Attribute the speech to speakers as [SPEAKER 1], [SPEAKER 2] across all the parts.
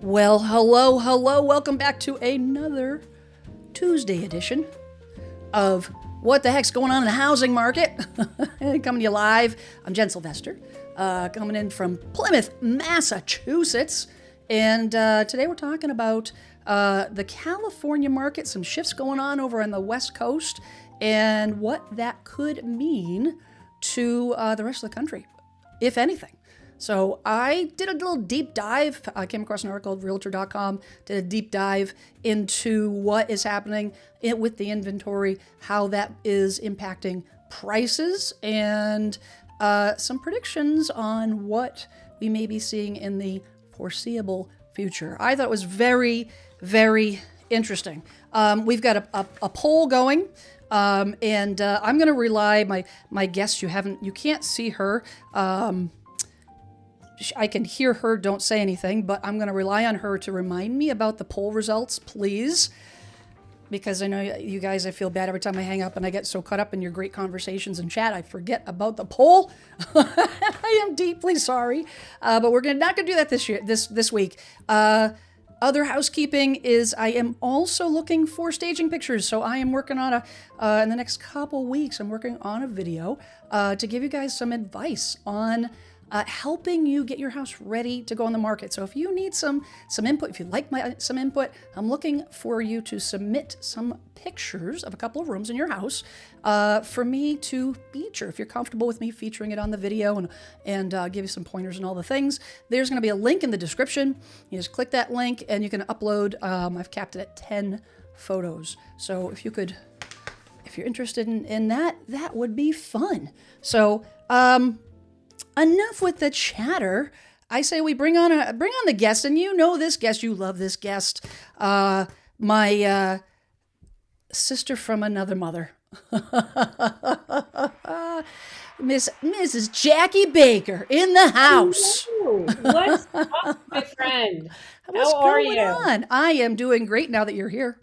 [SPEAKER 1] Well, hello. Welcome back to another Tuesday edition of What the Heck's Going On in the Housing Market. Coming to you live. I'm Jen Sylvester, coming in from Plymouth, Massachusetts. And today we're talking about the California market, some shifts going on over on the West Coast, and what that could mean to the rest of the country, if anything. So I did a little deep dive. I came across an article at Realtor.com, did a deep dive into what is happening with the inventory, how that is impacting prices, and some predictions on what we may be seeing in the foreseeable future. I thought it was very, very interesting. We've got a poll going. And I'm going to rely my guest. You can't see her. I can hear her, don't say anything, but I'm going to rely on her to remind me about the poll results, please. Because I know you guys, I feel bad every time I hang up and I get so caught up in your great conversations and chat, I forget about the poll. I am deeply sorry. But we're not going to do that this week. Other housekeeping is I am also looking for staging pictures. So I am working on in the next couple weeks, I'm working on a video to give you guys some advice on helping you get your house ready to go on the market. So if you need some input, if you like some input, I'm looking for you to submit some pictures of a couple of rooms in your house for me to feature. If you're comfortable with me featuring it on the video and give you some pointers and all the things, there's going to be a link in the description. You just click that link and you can upload. I've capped it at 10 photos. So if you're interested in that, that would be fun. So, enough with the chatter. I say we bring on the guest, and you know this guest, you love this guest, my sister from another mother, Mrs. Jackie Baker in the house.
[SPEAKER 2] Hello. What's up, my friend? How are you?
[SPEAKER 1] I am doing great now that you're here.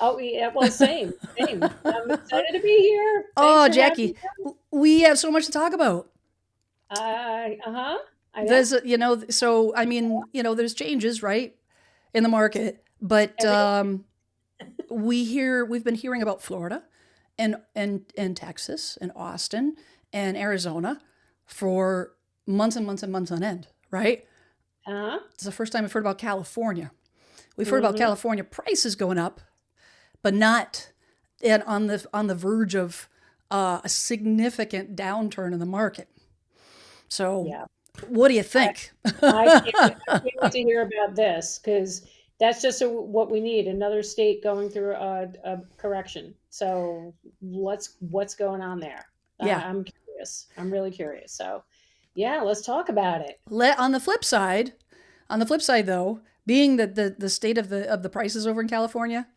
[SPEAKER 2] Oh, yeah, well, same. I'm excited to be here.
[SPEAKER 1] Oh, Jackie, we have so much to talk about.
[SPEAKER 2] There's,
[SPEAKER 1] so I mean, there's changes, right, in the market, but we've been hearing about Florida and Texas and Austin and Arizona for months and months and months on end, right? It's the first time we've heard about California. We've heard about California prices going up, but not on the verge of a significant downturn in the market. So, yeah. What do you think?
[SPEAKER 2] I can't wait to hear about this, because that's just what we need, another state going through a correction. So what's going on there?
[SPEAKER 1] Yeah.
[SPEAKER 2] I'm curious. I'm really curious. So, yeah, let's talk about it.
[SPEAKER 1] On the flip side, though, being the state of the prices over in California,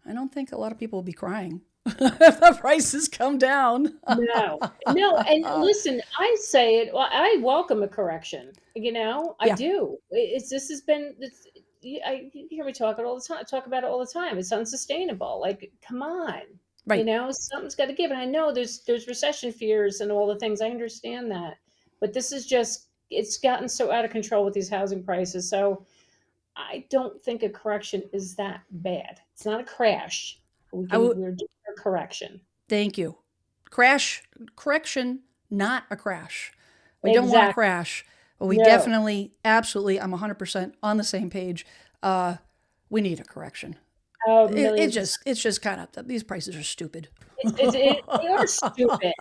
[SPEAKER 1] I don't think a lot of people will be crying if the prices come down.
[SPEAKER 2] No. And listen, I say it. Well, I welcome a correction. I do. You hear me talk about it all the time. It's unsustainable. Like, come on.
[SPEAKER 1] Right.
[SPEAKER 2] Something's got to give. And I know there's recession fears and all the things. I understand that, but this is it's gotten so out of control with these housing prices. So I don't think a correction is that bad. It's not a crash. We're doing a correction.
[SPEAKER 1] Thank you. Correction, not a crash. We don't want a crash, but we definitely, absolutely, I'm 100% on the same page. We need a correction.
[SPEAKER 2] Oh,
[SPEAKER 1] it's just kind of, these prices are stupid.
[SPEAKER 2] They are stupid.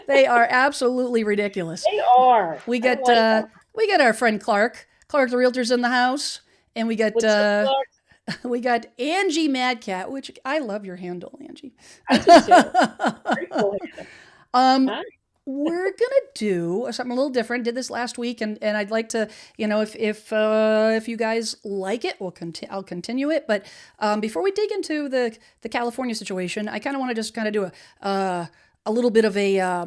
[SPEAKER 1] They are absolutely ridiculous.
[SPEAKER 2] They are.
[SPEAKER 1] We got our friend Clark the realtor's in the house, and we got Angie Madcat, which I love your handle, Angie.
[SPEAKER 2] I do too. Very cool handle.
[SPEAKER 1] We're gonna do something a little different. Did this last week, and I'd like to, if you guys like it, I'll continue it. But before we dig into the California situation, I kind of want to just kind of do a little bit of a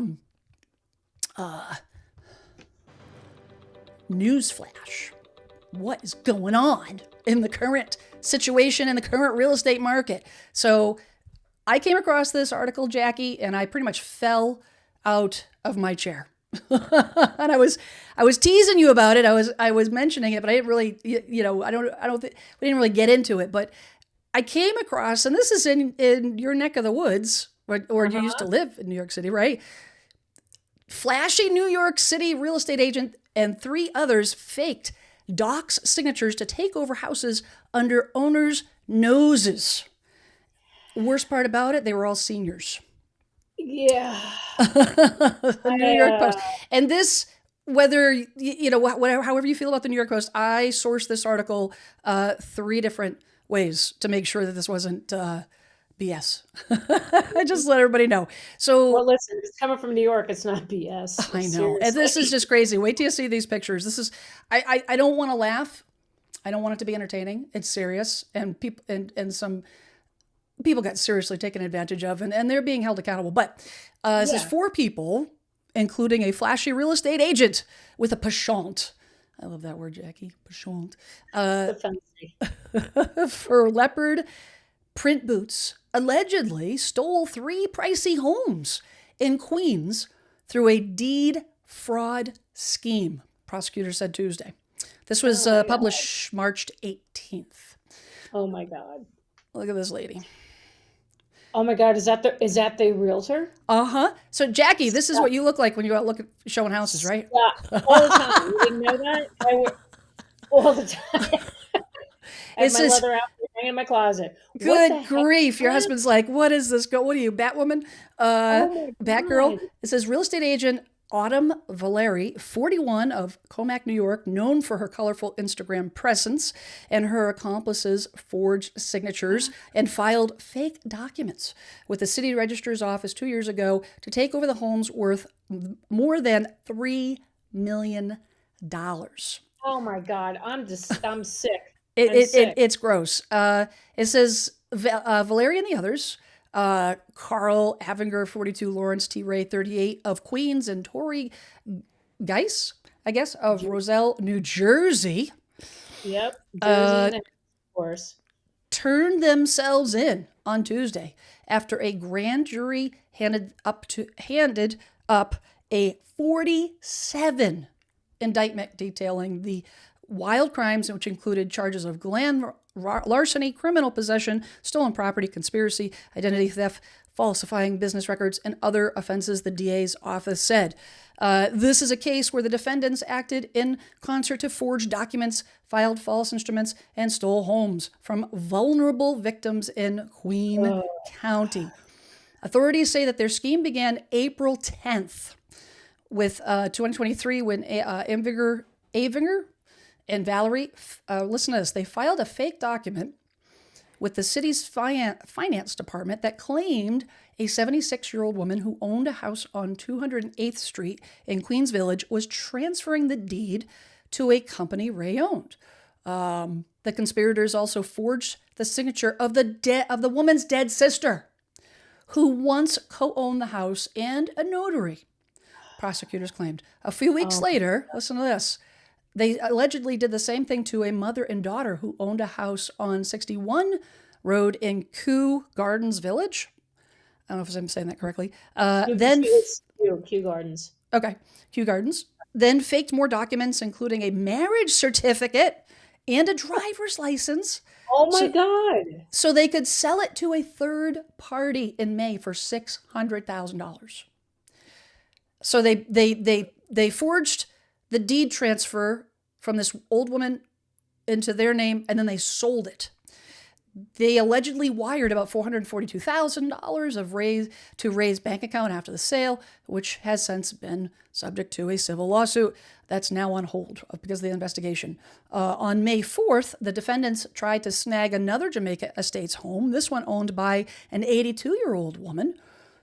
[SPEAKER 1] news flash. What is going on in the current situation in the current real estate market? So I came across this article, Jackie, and I pretty much fell out of my chair. And I was teasing you about it. I was mentioning it, but I didn't really, I don't think we didn't really get into it. But I came across, and this is in your neck of the woods, or you used to
[SPEAKER 2] Uh-huh.
[SPEAKER 1] live in New York City, right? Flashy New York City real estate agent and three others faked docs signatures to take over houses under owners' noses. Worst part about it, they were all seniors.
[SPEAKER 2] Yeah.
[SPEAKER 1] The New York
[SPEAKER 2] I,
[SPEAKER 1] Post. And this, whether, whatever, however you feel about the New York Post, I sourced this article three different ways to make sure that this wasn't BS. I just let everybody know.
[SPEAKER 2] well,
[SPEAKER 1] So
[SPEAKER 2] listen, it's coming from New York. It's not BS.
[SPEAKER 1] I know. And this is
[SPEAKER 2] Seriously.
[SPEAKER 1] just crazy. Wait till you see these pictures. This is, I don't want to laugh. I don't want it to be entertaining. It's serious. And people, and some people got seriously taken advantage of, and they're being held accountable. But this is
[SPEAKER 2] Yeah.
[SPEAKER 1] four people, including a flashy real estate agent with a penchant. I love that word, Jackie. Penchant.
[SPEAKER 2] The fancy.
[SPEAKER 1] For leopard print boots, allegedly stole three pricey homes in Queens through a deed fraud scheme, prosecutors said Tuesday. This was
[SPEAKER 2] Oh my God.
[SPEAKER 1] published March 18th.
[SPEAKER 2] Oh my God.
[SPEAKER 1] Look at this lady.
[SPEAKER 2] Oh my God. Is that the realtor?
[SPEAKER 1] Uh-huh. So Jackie, this is
[SPEAKER 2] Stop.
[SPEAKER 1] what you look like when you're out looking showing houses, right?
[SPEAKER 2] Stop. All the time. You didn't know that? All the time. I have
[SPEAKER 1] This
[SPEAKER 2] my
[SPEAKER 1] is
[SPEAKER 2] leather outfit hanging in my closet. What the
[SPEAKER 1] good
[SPEAKER 2] heck
[SPEAKER 1] grief. Your
[SPEAKER 2] is that?
[SPEAKER 1] husband's like, what is this? What are you, Batwoman?
[SPEAKER 2] Oh my
[SPEAKER 1] Batgirl?
[SPEAKER 2] God.
[SPEAKER 1] It says real estate agent Autumn Valeri, 41 of Comac, New York, known for her colorful Instagram presence, and her accomplices forged signatures and filed fake documents with the city registrar's office 2 years ago to take over the homes worth more than $3 million.
[SPEAKER 2] Oh my God. I'm sick. I'm sick.
[SPEAKER 1] It's gross. It says Valeria and the others, Carl Avinger, 42, Lawrence T. Ray, 38, of Queens, and Tori Geis, I guess, of Roselle, New Jersey,
[SPEAKER 2] Yep. Jersey in the of course.
[SPEAKER 1] turned themselves in on Tuesday after a grand jury handed up a 47 indictment detailing the wild crimes, which included charges of larceny, criminal possession, stolen property, conspiracy, identity theft, falsifying business records, and other offenses, the DA's office said. This is a case where the defendants acted in concert to forge documents, filed false instruments, and stole homes from vulnerable victims in Queen County. Authorities say that their scheme began April 10th with 2023 when Avinger and Valerie, listen to this, they filed a fake document with the city's finance department that claimed a 76-year-old woman who owned a house on 208th Street in Queens Village was transferring the deed to a company Ray owned. The conspirators also forged the signature of the woman's dead sister, who once co-owned the house, and a notary, prosecutors claimed. A few weeks later, listen to this, they allegedly did the same thing to a mother and daughter who owned a house on 61 Road in Kew Gardens Village. I don't know if I'm saying that correctly.
[SPEAKER 2] It's Kew Gardens.
[SPEAKER 1] Okay, Kew Gardens. Then faked more documents, including a marriage certificate and a driver's license,
[SPEAKER 2] Oh my God.
[SPEAKER 1] so they could sell it to a third party in May for $600,000. So they forged the deed transfer from this old woman into their name, and then they sold it. They allegedly wired about $442,000 to Ray's bank account after the sale, which has since been subject to a civil lawsuit that's now on hold because of the investigation. On May 4th, the defendants tried to snag another Jamaica Estates home, this one owned by an 82-year-old woman,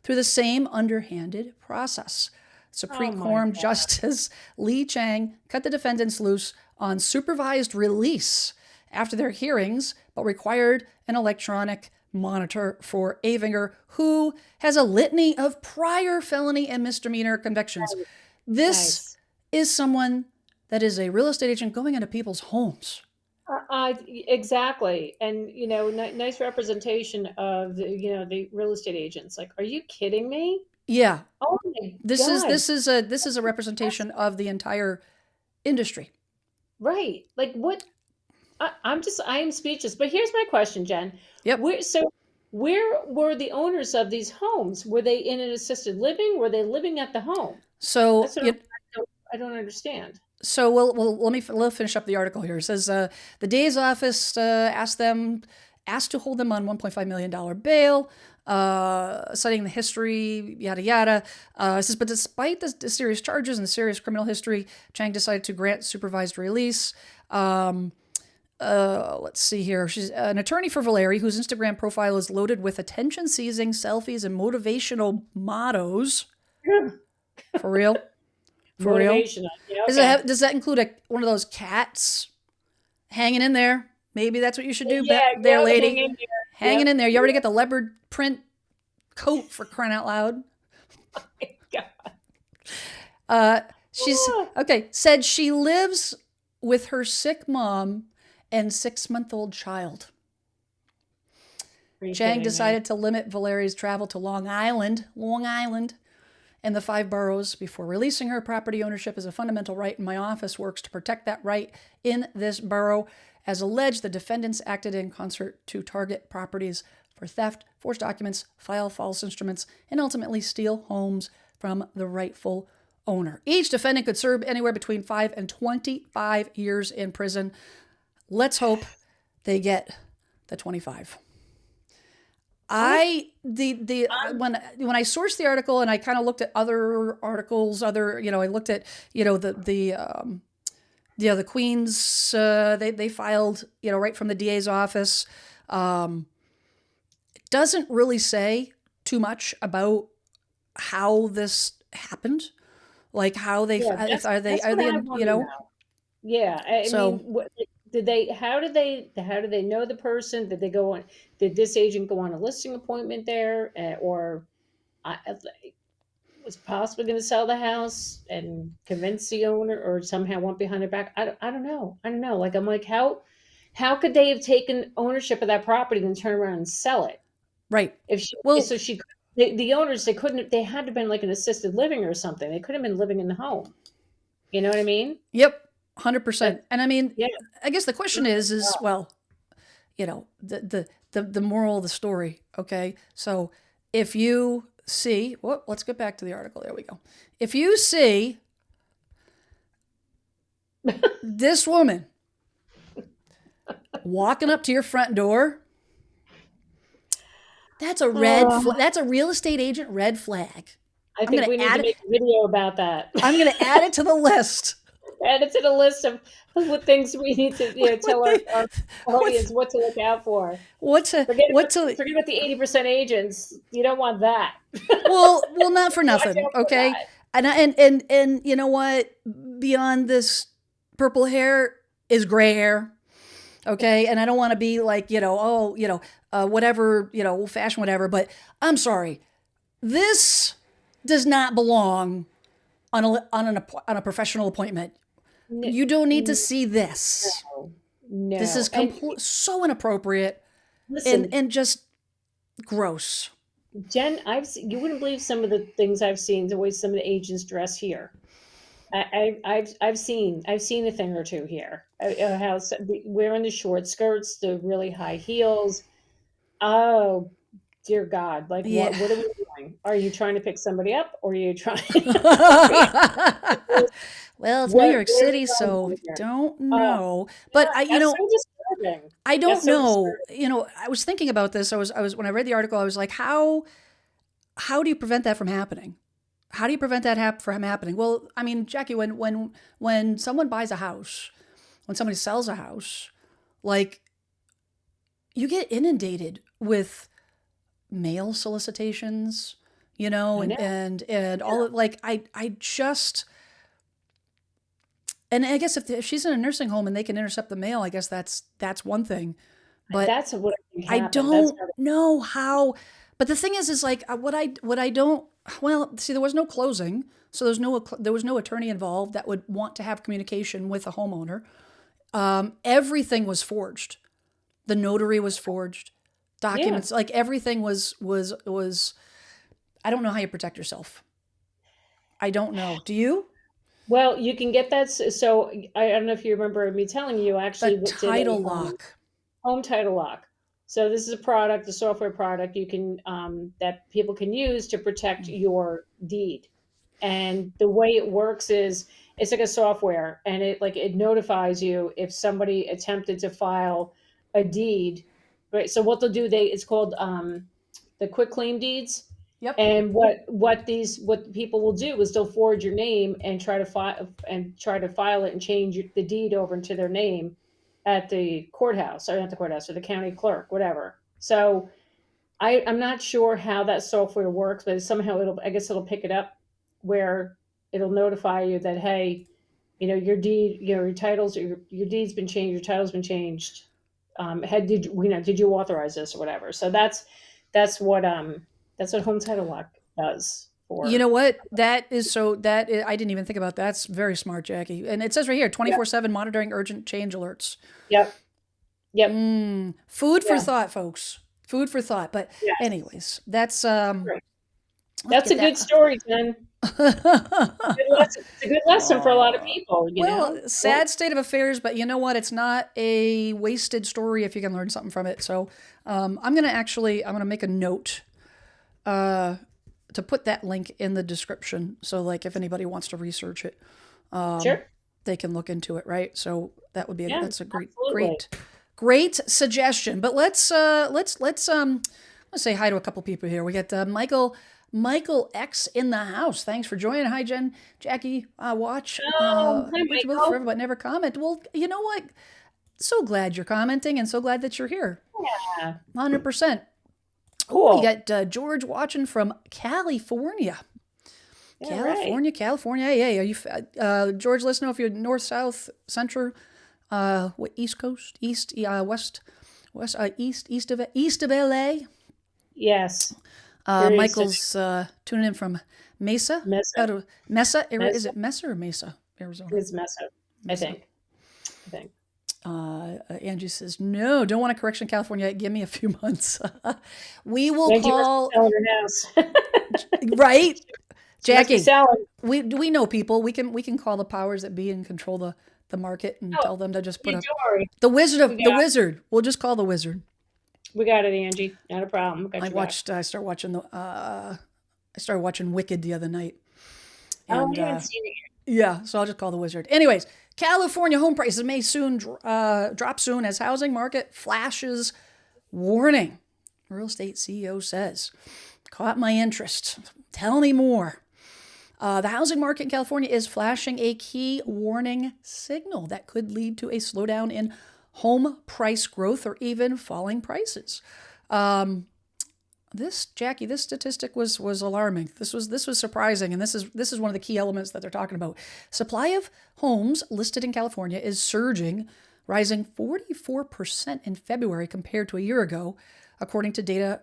[SPEAKER 1] through the same underhanded process. Supreme Court Justice Lee Chang cut the defendants loose on supervised release after their hearings, but required an electronic monitor for Avinger, who has a litany of prior felony and misdemeanor convictions. This is someone that is a real estate agent going into people's homes.
[SPEAKER 2] Exactly. And, nice representation of the real estate agents. Like, are you kidding me?
[SPEAKER 1] Yeah.
[SPEAKER 2] Oh my
[SPEAKER 1] This is
[SPEAKER 2] God.
[SPEAKER 1] this is a representation of the entire industry.
[SPEAKER 2] Right. Like what? I am speechless. But here's my question, Jen.
[SPEAKER 1] Yep.
[SPEAKER 2] Where were the owners of these homes? Were they in an assisted living? Were they living at the home?
[SPEAKER 1] So
[SPEAKER 2] That's what
[SPEAKER 1] you,
[SPEAKER 2] I don't understand.
[SPEAKER 1] So we'll finish up the article here. It says the DA's office asked to hold them on $1.5 million bail, citing the history, yada yada. It says, but despite the serious charges and the serious criminal history, Chang decided to grant supervised release. Let's see here. She's an attorney for Valeri, whose Instagram profile is loaded with attention-seizing selfies and motivational mottos. For real. For real?
[SPEAKER 2] Motivation. Yeah, okay.
[SPEAKER 1] Does that include one of those cats hanging in there? Maybe that's what you should do,
[SPEAKER 2] Yeah,
[SPEAKER 1] there,
[SPEAKER 2] go hang
[SPEAKER 1] lady.
[SPEAKER 2] in there.
[SPEAKER 1] Hanging
[SPEAKER 2] Yep.
[SPEAKER 1] in there. You already got the leopard print coat, for crying out loud. She's okay. Said she lives with her sick mom and 6-month-old child. Chang decided to limit Valeri's travel to Long Island, and the 5 boroughs before releasing her. Property ownership is a fundamental right, and my office works to protect that right in this borough. As alleged, the defendants acted in concert to target properties for theft, forge documents, file false instruments, and ultimately steal homes from the rightful owner. Each defendant could serve anywhere between 5 and 25 years in prison. Let's hope they get the 25. When I sourced the article and I kind of looked at other articles, I looked at the Queens, they filed right from the DA's office. It doesn't really say too much about how this happened, like how they
[SPEAKER 2] that's
[SPEAKER 1] are they
[SPEAKER 2] what I want to know. Yeah, I
[SPEAKER 1] so.
[SPEAKER 2] mean, what did they? How did they know the person? Did they go on? Did this agent go on a listing appointment there, or was possibly going to sell the house and convince the owner, or somehow went behind her back? I don't know. I don't know. Like I'm like how could they have taken ownership of that property and then turn around and sell it?
[SPEAKER 1] Right.
[SPEAKER 2] If she
[SPEAKER 1] Well,
[SPEAKER 2] so she the owners they had to have been like an assisted living or something. They could have been living in the home. You know what I mean?
[SPEAKER 1] yep, 100%.
[SPEAKER 2] But
[SPEAKER 1] And I mean,
[SPEAKER 2] yeah.
[SPEAKER 1] I guess the question is, well, the moral of the story. Okay, so if you see, let's get back to the article. There we go. If you see this woman walking up to your front door, that's a that's a real estate agent red flag.
[SPEAKER 2] I think we need to make a video about that.
[SPEAKER 1] I'm going to add it to the list.
[SPEAKER 2] Add it to the list of what things we need to tell our audience what to look out for. Forget about the 80% agents. You don't want that.
[SPEAKER 1] well, not for nothing, okay? And you know what? Beyond this purple hair is gray hair, okay? And I don't want to be like whatever, old fashioned whatever. But I'm sorry, this does not belong on a professional appointment. No, you don't need to see this.
[SPEAKER 2] No.
[SPEAKER 1] This is so inappropriate.
[SPEAKER 2] Listen,
[SPEAKER 1] and just gross.
[SPEAKER 2] Jen, you wouldn't believe some of the things I've seen, the way some of the agents dress here. I've seen a thing or two here. How wearing the short skirts, the really high heels. Oh, dear God! Like what are we doing? Are you trying to pick somebody up, or are you trying?
[SPEAKER 1] Well, it's New York City, so don't know. But I don't know. I was thinking about this. I was when I read the article, I was like, how do you prevent that from happening? How do you prevent that from happening? Well, I mean, Jackie, when someone buys a house, when somebody sells a house, like you get inundated with mail solicitations, and all of, like I just. And I guess if she's in a nursing home and they can intercept the mail, I guess that's one thing. But
[SPEAKER 2] that's what
[SPEAKER 1] I don't know how. But the thing is like what I don't. Well, see, there was no closing, so there was no attorney involved that would want to have communication with a homeowner. Everything was forged. The notary was forged. Documents, like everything was. I don't know how you protect yourself. I don't know. Do you?
[SPEAKER 2] Well, you can get that. So I don't know if you remember me telling you, I
[SPEAKER 1] The
[SPEAKER 2] actually did a
[SPEAKER 1] title lock.
[SPEAKER 2] home title lock. So this is a product, a software product you can that people can use to protect your deed. And the way it works is it's like a software, and it notifies you if somebody attempted to file a deed. Right. So what they'll do, it's called the quick claim deeds.
[SPEAKER 1] Yep.
[SPEAKER 2] And what people will do is they'll forward your name and try to file it and change the deed over into their name at the courthouse, or not the courthouse, or the county clerk, whatever. So I'm not sure how that software works, but somehow I guess it'll pick it up where it'll notify you that, hey, your deed, your titles, your deed's been changed, your title's been changed. Did you authorize this or whatever? So that's what home title lock does
[SPEAKER 1] You
[SPEAKER 2] for.
[SPEAKER 1] know what? I didn't even think about that. That's very smart, Jackie. And it says right here,
[SPEAKER 2] Yep.
[SPEAKER 1] 24/7 monitoring urgent change alerts.
[SPEAKER 2] Yep. Yep.
[SPEAKER 1] Food for
[SPEAKER 2] Yeah.
[SPEAKER 1] thought, folks. Food for thought. But
[SPEAKER 2] Yes.
[SPEAKER 1] anyways, that's
[SPEAKER 2] Right.
[SPEAKER 1] let's
[SPEAKER 2] That's a
[SPEAKER 1] get
[SPEAKER 2] good
[SPEAKER 1] that.
[SPEAKER 2] story, Jen. Good lesson. It's a good lesson for a lot of people.
[SPEAKER 1] Well,
[SPEAKER 2] Well,
[SPEAKER 1] sad state of affairs, but you know what? It's not a wasted story if you can learn something from it. So I'm gonna make a note to put that link in the description. So like if anybody wants to research it,
[SPEAKER 2] sure.
[SPEAKER 1] they can look into it, right? So that would be
[SPEAKER 2] Yeah,
[SPEAKER 1] that's a
[SPEAKER 2] absolutely.
[SPEAKER 1] great suggestion. But let's say hi to a couple people here. We got Michael X in the house. Thanks for joining. Hi, Jen, Jackie. Watch.
[SPEAKER 2] Oh, hi,
[SPEAKER 1] Wait forever,
[SPEAKER 2] Michael.
[SPEAKER 1] but never comment. Well, you know what? So glad you're commenting, and so glad that you're here.
[SPEAKER 2] Yeah,
[SPEAKER 1] 100%. Oh, you
[SPEAKER 2] cool.
[SPEAKER 1] got George watching from California.
[SPEAKER 2] Yeah, right.
[SPEAKER 1] California. Hey, are you George? Let us know if you're north, south, central, what east coast, east, west, east of LA.
[SPEAKER 2] Yes, very
[SPEAKER 1] Michael's tuning in from Mesa.
[SPEAKER 2] Mesa.
[SPEAKER 1] Is
[SPEAKER 2] Mesa
[SPEAKER 1] it Mesa or Mesa, Arizona?
[SPEAKER 2] is Mesa, I
[SPEAKER 1] Mesa.
[SPEAKER 2] think. I think.
[SPEAKER 1] Angie says, no, don't want a correction, California. Give me a few months. We will
[SPEAKER 2] Angie must be
[SPEAKER 1] call,
[SPEAKER 2] selling her house.
[SPEAKER 1] right?
[SPEAKER 2] She must be
[SPEAKER 1] Jackie,
[SPEAKER 2] selling.
[SPEAKER 1] we know people. We can call the powers that be and control the market and
[SPEAKER 2] Oh,
[SPEAKER 1] tell them to just put
[SPEAKER 2] you
[SPEAKER 1] up
[SPEAKER 2] don't worry.
[SPEAKER 1] the wizard
[SPEAKER 2] We
[SPEAKER 1] of the
[SPEAKER 2] got,
[SPEAKER 1] wizard. We'll just call the wizard.
[SPEAKER 2] we got it, Angie. Not a problem. We got
[SPEAKER 1] I
[SPEAKER 2] your back.
[SPEAKER 1] watched. I started watching Wicked the other night,
[SPEAKER 2] Oh,
[SPEAKER 1] and
[SPEAKER 2] I haven't seen it
[SPEAKER 1] yeah, so I'll just call the wizard. Anyways, California home prices may soon drop soon as housing market flashes warning. Real estate CEO says, caught my interest. Tell me more. The housing market in California is flashing a key warning signal that could lead to a slowdown in home price growth or even falling prices. This statistic was alarming. This was surprising, and this is one of the key elements that they're talking about. Supply of homes listed in California is surging, rising 44% in February compared to a year ago, according to data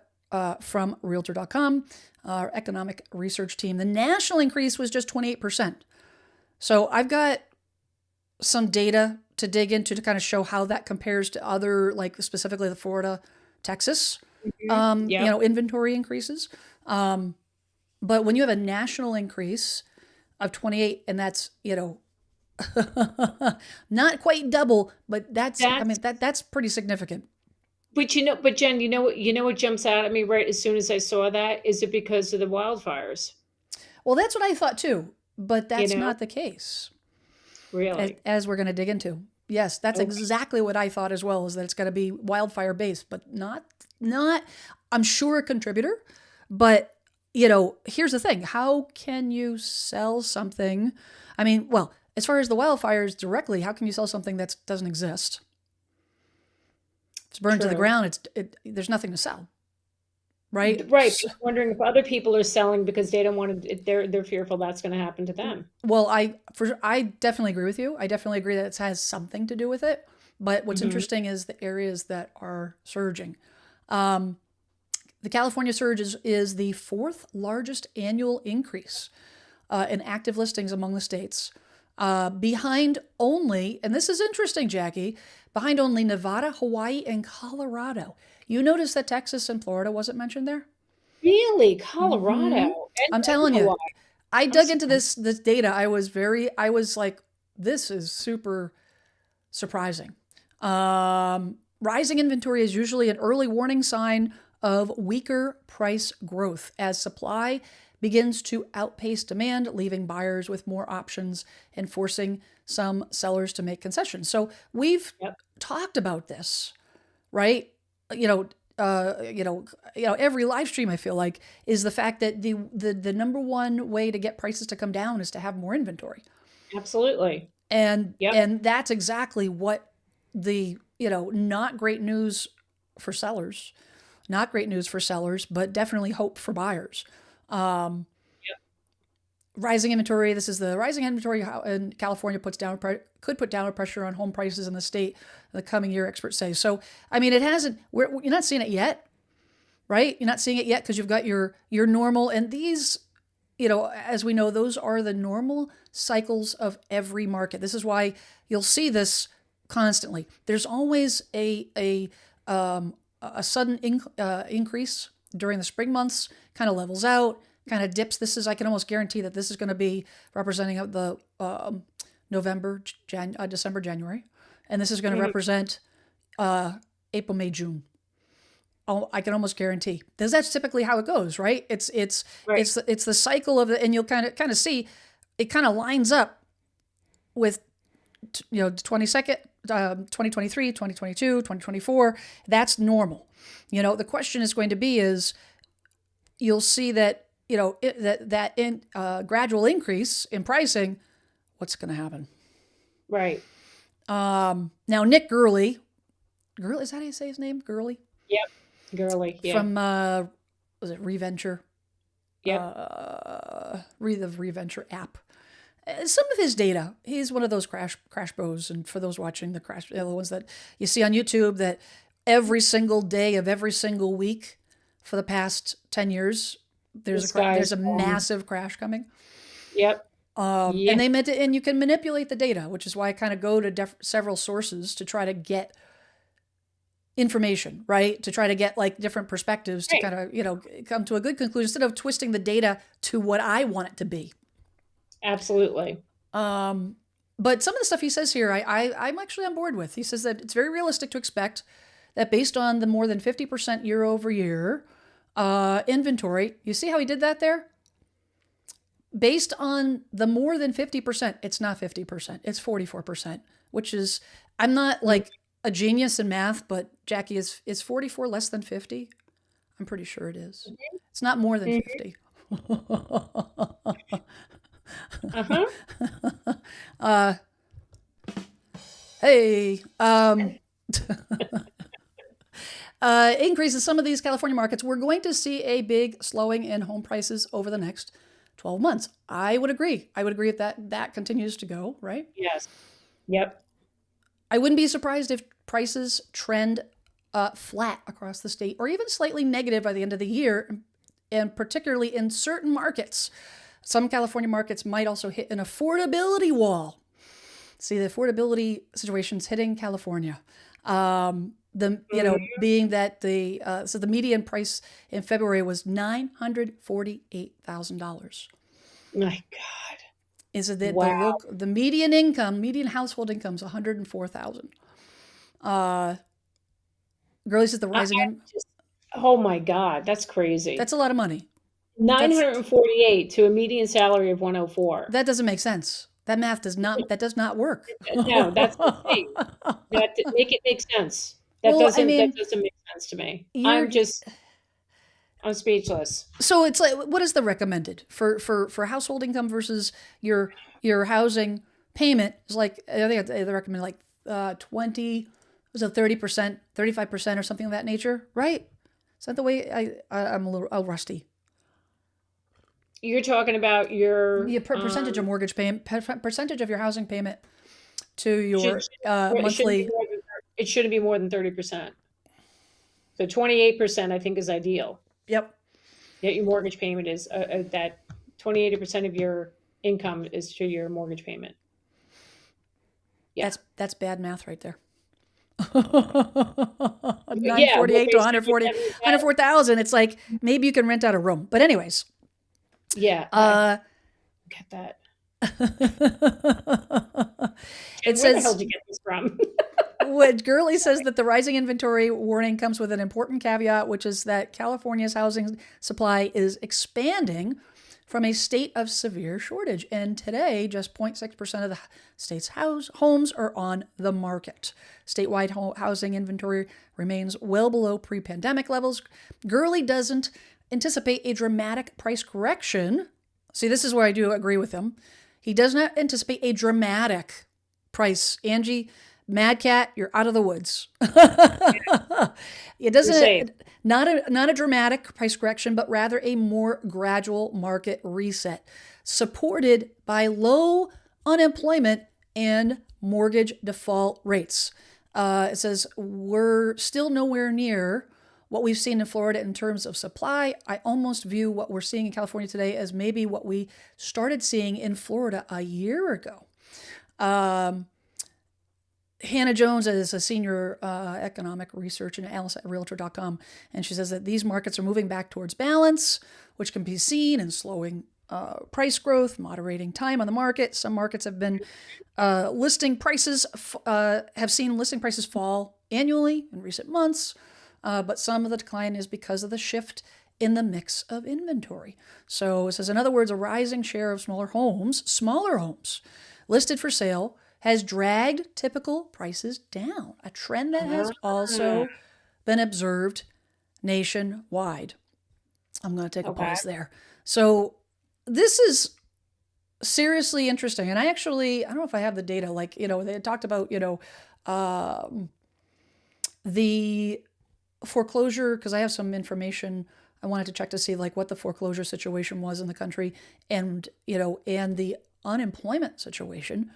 [SPEAKER 1] from Realtor.com, our economic research team. The national increase was just 28%. So I've got some data to dig into to kind of show how that compares to other, like specifically the Florida, Texas,
[SPEAKER 2] yet. Yep.
[SPEAKER 1] inventory increases. But when you have a national increase of 28, and that's, not quite double, but
[SPEAKER 2] That's
[SPEAKER 1] that's pretty significant.
[SPEAKER 2] but Jen, what jumps out at me right as soon as I saw that? Is it because of the wildfires?
[SPEAKER 1] Well, that's what I thought too, but
[SPEAKER 2] You
[SPEAKER 1] that's
[SPEAKER 2] know,
[SPEAKER 1] not the case,
[SPEAKER 2] really.
[SPEAKER 1] as we're going to dig into. Yes, that's
[SPEAKER 2] Okay.
[SPEAKER 1] exactly what I thought as well, is that it's going to be wildfire based, but not, I'm sure a contributor, but here's the thing. How can you sell something? I mean, well, as far as the wildfires directly, how can you sell something that doesn't exist? If it's burned to the
[SPEAKER 2] True.
[SPEAKER 1] ground, there's nothing to sell, right?
[SPEAKER 2] Right. Just wondering if other people are selling because they don't want to. They're fearful that's going to happen to them.
[SPEAKER 1] Well, I definitely agree with you. I definitely agree that it has something to do with it. But what's
[SPEAKER 2] Hmm.
[SPEAKER 1] interesting is the areas that are surging. The California surge is the fourth largest annual increase in active listings among the states, behind only, and this is interesting, Jackie, behind only Nevada, Hawaii, and Colorado. You notice that Texas and Florida wasn't mentioned there?
[SPEAKER 2] Really?
[SPEAKER 1] Hmm.
[SPEAKER 2] Colorado
[SPEAKER 1] I'm
[SPEAKER 2] and
[SPEAKER 1] telling you,
[SPEAKER 2] Hawaii.
[SPEAKER 1] I
[SPEAKER 2] I'm
[SPEAKER 1] dug into
[SPEAKER 2] surprised.
[SPEAKER 1] this data. I was like, this is super surprising. Rising inventory is usually an early warning sign of weaker price growth as supply begins to outpace demand, leaving buyers with more options and forcing some sellers to make concessions. So we've
[SPEAKER 2] Yep.
[SPEAKER 1] talked about this, right? You know, every live stream I feel like is the fact that the number one way to get prices to come down is to have more inventory.
[SPEAKER 2] Absolutely.
[SPEAKER 1] and
[SPEAKER 2] Yep.
[SPEAKER 1] and that's exactly what the not great news for sellers, not great news for sellers, but definitely hope for buyers. um,
[SPEAKER 2] Yep.
[SPEAKER 1] Rising inventory, this is the rising inventory in California could put downward pressure on home prices in the state in the coming year, experts say. So I mean, it hasn't, you're not seeing it yet, right? You're not seeing it yet because you've got your normal, and these, as we know, those are the normal cycles of every market. This is why you'll see this constantly. There's always a sudden increase during the spring months, kind of levels out, kind of dips. I can almost guarantee that this is going to be representing of the November, December, January, and this is going to
[SPEAKER 2] Mhm.
[SPEAKER 1] represent April, May, June. Oh, I can almost guarantee, because that's typically how it goes, right?
[SPEAKER 2] Right.
[SPEAKER 1] It's the cycle of it, and you'll kind of see it kind of lines up with 22nd, 2023, 2022, 2024. That's normal. The question is going to be is you'll see that gradual increase in pricing. What's going to happen?
[SPEAKER 2] Right.
[SPEAKER 1] Now Nick Gurley, is that how you say his name? Gurley
[SPEAKER 2] Yep. Girly. Yeah.
[SPEAKER 1] from was it Reventure?
[SPEAKER 2] Yep.
[SPEAKER 1] The Reventure app. Some of his data, he's one of those crash bros, and for those watching the ones that you see on YouTube, that every single day of every single week for the past 10 years,
[SPEAKER 2] This
[SPEAKER 1] there's
[SPEAKER 2] guy's
[SPEAKER 1] a massive crash coming.
[SPEAKER 2] Yep.
[SPEAKER 1] And
[SPEAKER 2] Yep.
[SPEAKER 1] and you can manipulate the data, which is why I kind of go to several sources to try to get information, right? To try to get like different perspectives to
[SPEAKER 2] Right.
[SPEAKER 1] kind of, come to a good conclusion instead of twisting the data to what I want it to be.
[SPEAKER 2] Absolutely.
[SPEAKER 1] But some of the stuff he says here, I'm actually on board with. He says that it's very realistic to expect that based on the more than 50% year over year inventory, you see how he did that there? Based on the more than 50%, it's not 50%, it's 44%, which is, I'm not like a genius in math, but Jackie, is 44 less than 50? I'm pretty sure it is. It's not more than
[SPEAKER 2] Mhm.
[SPEAKER 1] 50.
[SPEAKER 2] Uh-huh.
[SPEAKER 1] Hey, increase in some of these California markets, we're going to see a big slowing in home prices over the next 12 months. I would agree. I would agree if that continues to go, right?
[SPEAKER 2] Yes. Yep.
[SPEAKER 1] I wouldn't be surprised if prices trend flat across the state or even slightly negative by the end of the year, and particularly in certain markets. Some California markets might also hit an affordability wall. See, the affordability situation's hitting California.
[SPEAKER 2] Mhm.
[SPEAKER 1] Being that the median price in February was $948,000.
[SPEAKER 2] My God.
[SPEAKER 1] Is it that
[SPEAKER 2] Wow.
[SPEAKER 1] the median household income is 104,000. Girlie says the
[SPEAKER 2] I
[SPEAKER 1] rising in
[SPEAKER 2] just Oh my God, that's crazy.
[SPEAKER 1] that's a lot of money. That's
[SPEAKER 2] 948 to a median salary of 104.
[SPEAKER 1] that doesn't make sense. That does not work.
[SPEAKER 2] No, that's insane. Make it make sense.
[SPEAKER 1] Well, I
[SPEAKER 2] That
[SPEAKER 1] mean,
[SPEAKER 2] doesn't make sense to me.
[SPEAKER 1] you're
[SPEAKER 2] I'm speechless.
[SPEAKER 1] so it's like, what is the recommended for household income versus your housing payment? Is like, I think they recommend like 20, was it 30%, 35%, or something of that nature, right? Is that the way I'm a little rusty?
[SPEAKER 2] You're talking about your,
[SPEAKER 1] The percentage of mortgage payment, percentage of your housing payment to
[SPEAKER 2] should
[SPEAKER 1] your
[SPEAKER 2] it shouldn't be
[SPEAKER 1] monthly.
[SPEAKER 2] more than it shouldn't be more than 30%. So 28%, I think, is ideal.
[SPEAKER 1] Yep,
[SPEAKER 2] That your mortgage payment is, that 28% of your income is to your mortgage payment. Yeah.
[SPEAKER 1] that's bad math right there.
[SPEAKER 2] Yeah, we're
[SPEAKER 1] 948 to
[SPEAKER 2] basically
[SPEAKER 1] 140,
[SPEAKER 2] having that.
[SPEAKER 1] 104,000. It's like maybe you can rent out a room. But anyways,
[SPEAKER 2] Yeah, I
[SPEAKER 1] uh,
[SPEAKER 2] get that.
[SPEAKER 1] it
[SPEAKER 2] Jen, where the hell
[SPEAKER 1] says
[SPEAKER 2] did you get this from?
[SPEAKER 1] what Gurley says that the rising inventory warning comes with an important caveat, which is that California's housing supply is expanding from a state of severe shortage. And today, just 0.6% of the state's homes are on the market. Statewide housing inventory remains well below pre-pandemic levels. Gurley doesn't anticipate a dramatic price correction. See, this is where I do agree with him. He does not anticipate a dramatic price. Angie, Mad Cat, you're out of the woods. It doesn't, not a dramatic price correction, but rather a more gradual market reset, supported by low unemployment and mortgage default rates. It says we're still nowhere near what we've seen in Florida in terms of supply. I almost view what we're seeing in California today as maybe what we started seeing in Florida a year ago. Hannah Jones is a senior economic research analyst at Realtor.com, and she says that these markets are moving back towards balance, which can be seen in slowing price growth, moderating time on the market. Some markets have been have seen listing prices fall annually in recent months, but some of the decline is because of the shift in the mix of inventory. So it says, in other words, a rising share of smaller homes listed for sale has dragged typical prices down, a trend that has also been observed nationwide. I'm going to take a pause there. So this is seriously interesting. And I don't know if I have the data, like, they talked about, the foreclosure, because I have some information I wanted to check to see like what the foreclosure situation was in the country and, and the unemployment situation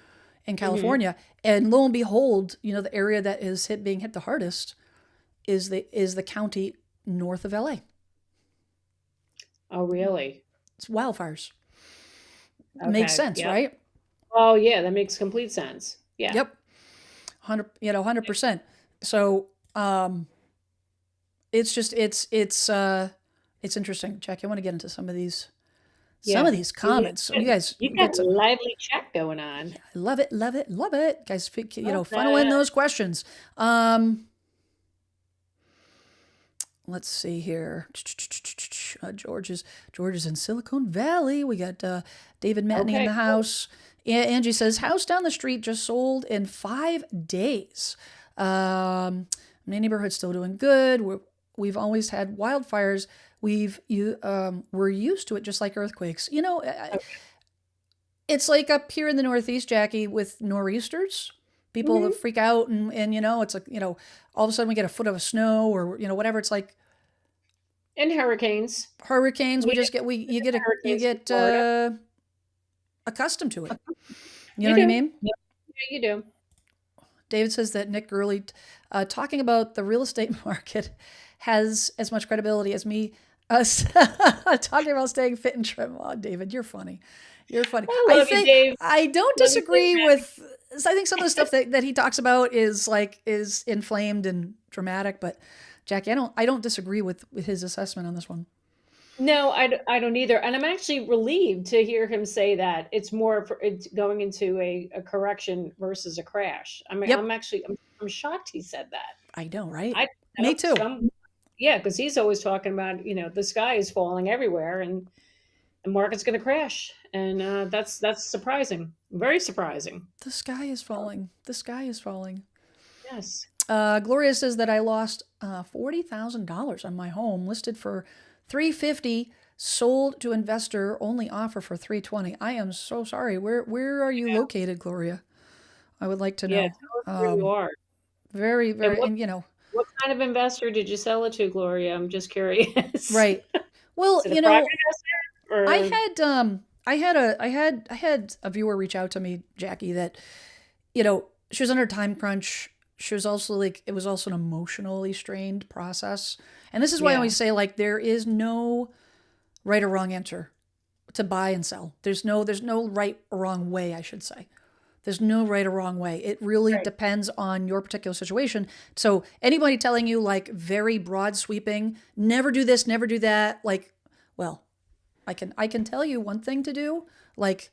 [SPEAKER 1] in California. And lo and behold, the area that is being hit the hardest is the county north of LA.
[SPEAKER 2] Oh, really?
[SPEAKER 1] It's wildfires.
[SPEAKER 2] Okay.
[SPEAKER 1] Makes sense, right?
[SPEAKER 2] Oh, yeah, that makes complete sense. Yeah.
[SPEAKER 1] Yep. 100%. So, it's interesting. Jack, I want to get into some of these comments. So you guys
[SPEAKER 2] got a lively chat going on.
[SPEAKER 1] I love it. Guys, funnel in those questions. Let's see here. George is in Silicon Valley. We got David Matney in the house. Angie says, house down the street just sold in 5 days. My neighborhood's still doing good. We've always had wildfires. We're used to it, just like earthquakes. It's like up here in the Northeast, Jackie, with nor'easters. People freak out, and it's like all of a sudden we get a foot of snow or whatever. It's like,
[SPEAKER 2] and hurricanes.
[SPEAKER 1] You get accustomed to it. You know what I mean?
[SPEAKER 2] Yeah, you do.
[SPEAKER 1] David says that Nick Gurley talking about the real estate market has as much credibility as me talking about staying fit and trim. Oh, David, you're funny. I don't disagree with. I think some of the stuff that he talks about is inflamed and dramatic, but Jackie, I don't disagree with his assessment on this one.
[SPEAKER 2] No, I don't either. And I'm actually relieved to hear him say that it's it's going into a correction versus a crash. I mean, I'm shocked he said that.
[SPEAKER 1] I know, right?
[SPEAKER 2] Me too. Yeah, because he's always talking about, the sky is falling everywhere and the market's going to crash. And that's surprising. Very surprising.
[SPEAKER 1] The sky is falling.
[SPEAKER 2] Yes.
[SPEAKER 1] Gloria says that I lost $40,000 on my home listed for $350, sold to investor, only offer for $320. I am so sorry. Where are you located, Gloria? I would like to know.
[SPEAKER 2] Yeah, tell us where you are.
[SPEAKER 1] Very, very,
[SPEAKER 2] what kind of investor did you sell it to, Gloria? I'm just curious.
[SPEAKER 1] Right. Well, I had a viewer reach out to me, Jackie, that, she was under a time crunch. She was also it was also an emotionally strained process. And this is why I always say, there is no right or wrong answer to buy and sell. There's no right or wrong way, I should say. There's no right or wrong way. It really
[SPEAKER 2] Right.
[SPEAKER 1] depends on your particular situation. So anybody telling you like very broad sweeping, never do this, never do that, like, well, I can tell you one thing to do, like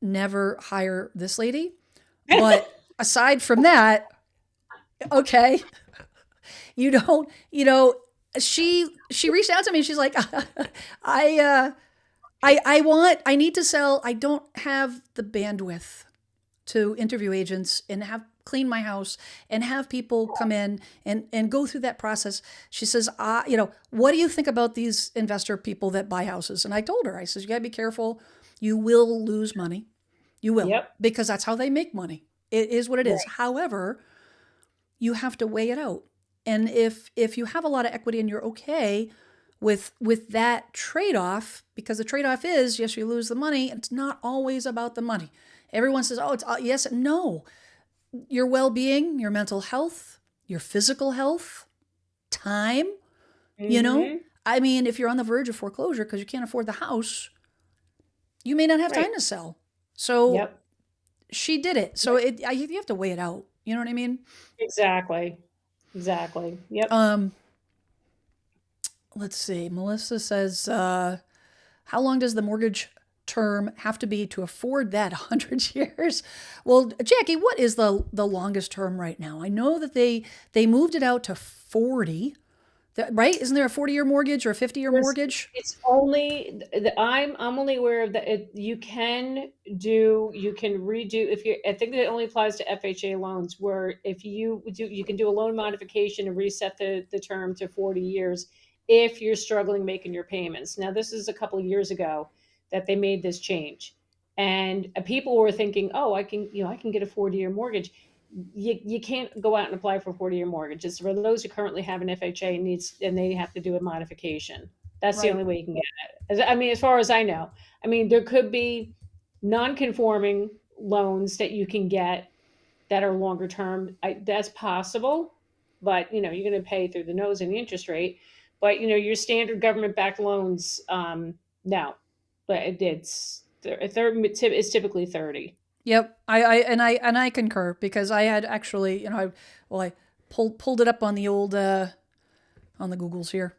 [SPEAKER 1] never hire this lady. But aside from that, okay, you don't, she reached out to me and she's like, I I need to sell. I don't have the bandwidth to interview agents and have clean my house and have people come in and go through that process. She says, what do you think about these investor people that buy houses? And I told her, I says, you gotta be careful. You will lose money. You will,
[SPEAKER 2] Yep.
[SPEAKER 1] because that's how they make money. It is what it is.
[SPEAKER 2] Right.
[SPEAKER 1] However, you have to weigh it out. And if you have a lot of equity and you're okay with that trade-off, because the trade-off is, yes, you lose the money, it's not always about the money. Everyone says, oh, it's yes, no. Your well-being, your mental health, your physical health, time, you know?
[SPEAKER 2] Mm-hmm.
[SPEAKER 1] I mean, if you're on the verge of foreclosure because you can't afford the house, you may not have
[SPEAKER 2] Right.
[SPEAKER 1] time to sell. So
[SPEAKER 2] Yep.
[SPEAKER 1] she did it. So you have to weigh it out. You know what I mean?
[SPEAKER 2] Exactly. Exactly. Yep.
[SPEAKER 1] Let's see. Melissa says, how long does the mortgage term have to be to afford that 100 years? Well, Jackie, what is the longest term right now? I know that they moved it out to 40. Right? Isn't there a 40-year mortgage or a 50-year
[SPEAKER 2] There's,
[SPEAKER 1] mortgage?
[SPEAKER 2] it's only I'm only aware of that. You can redo if you. I think that it only applies to FHA loans. Where if you do, you can do a loan modification and reset the term to 40 years if you're struggling making your payments. Now, this is a couple of years ago that they made this change, and people were thinking, oh, I can get a 40-year mortgage. You can't go out and apply for a 40-year mortgage. It's for those who currently have an FHA and they have to do a modification. That's the
[SPEAKER 1] Right.
[SPEAKER 2] only way you can get it. I mean, as far as I know, I mean, there could be non-conforming loans that you can get that are longer term. That's possible, but you're going to pay through the nose in the interest rate. But your standard government-backed loans, no, but it's typically 30.
[SPEAKER 1] Yep. I concur because I had actually, I pulled it up on the old on the Googles here.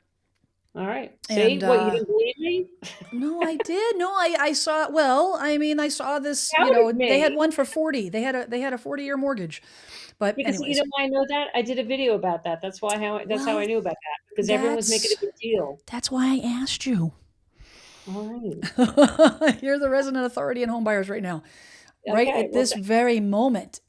[SPEAKER 2] All right. See
[SPEAKER 1] And
[SPEAKER 2] what, you didn't believe me?
[SPEAKER 1] no, I did. No, I saw. Well, I mean, I saw this.
[SPEAKER 2] Doubted
[SPEAKER 1] They had
[SPEAKER 2] me.
[SPEAKER 1] one for 40. They had a 40-year mortgage. But
[SPEAKER 2] Because you
[SPEAKER 1] anyways,
[SPEAKER 2] know why I know that? I did a video about that. That's how
[SPEAKER 1] well,
[SPEAKER 2] I knew about that, because everyone was making
[SPEAKER 1] that's
[SPEAKER 2] a big deal.
[SPEAKER 1] that's why I asked you.
[SPEAKER 2] All right.
[SPEAKER 1] You're the resident authority in home buyers right now, right
[SPEAKER 2] Okay.
[SPEAKER 1] at
[SPEAKER 2] Well,
[SPEAKER 1] this very moment.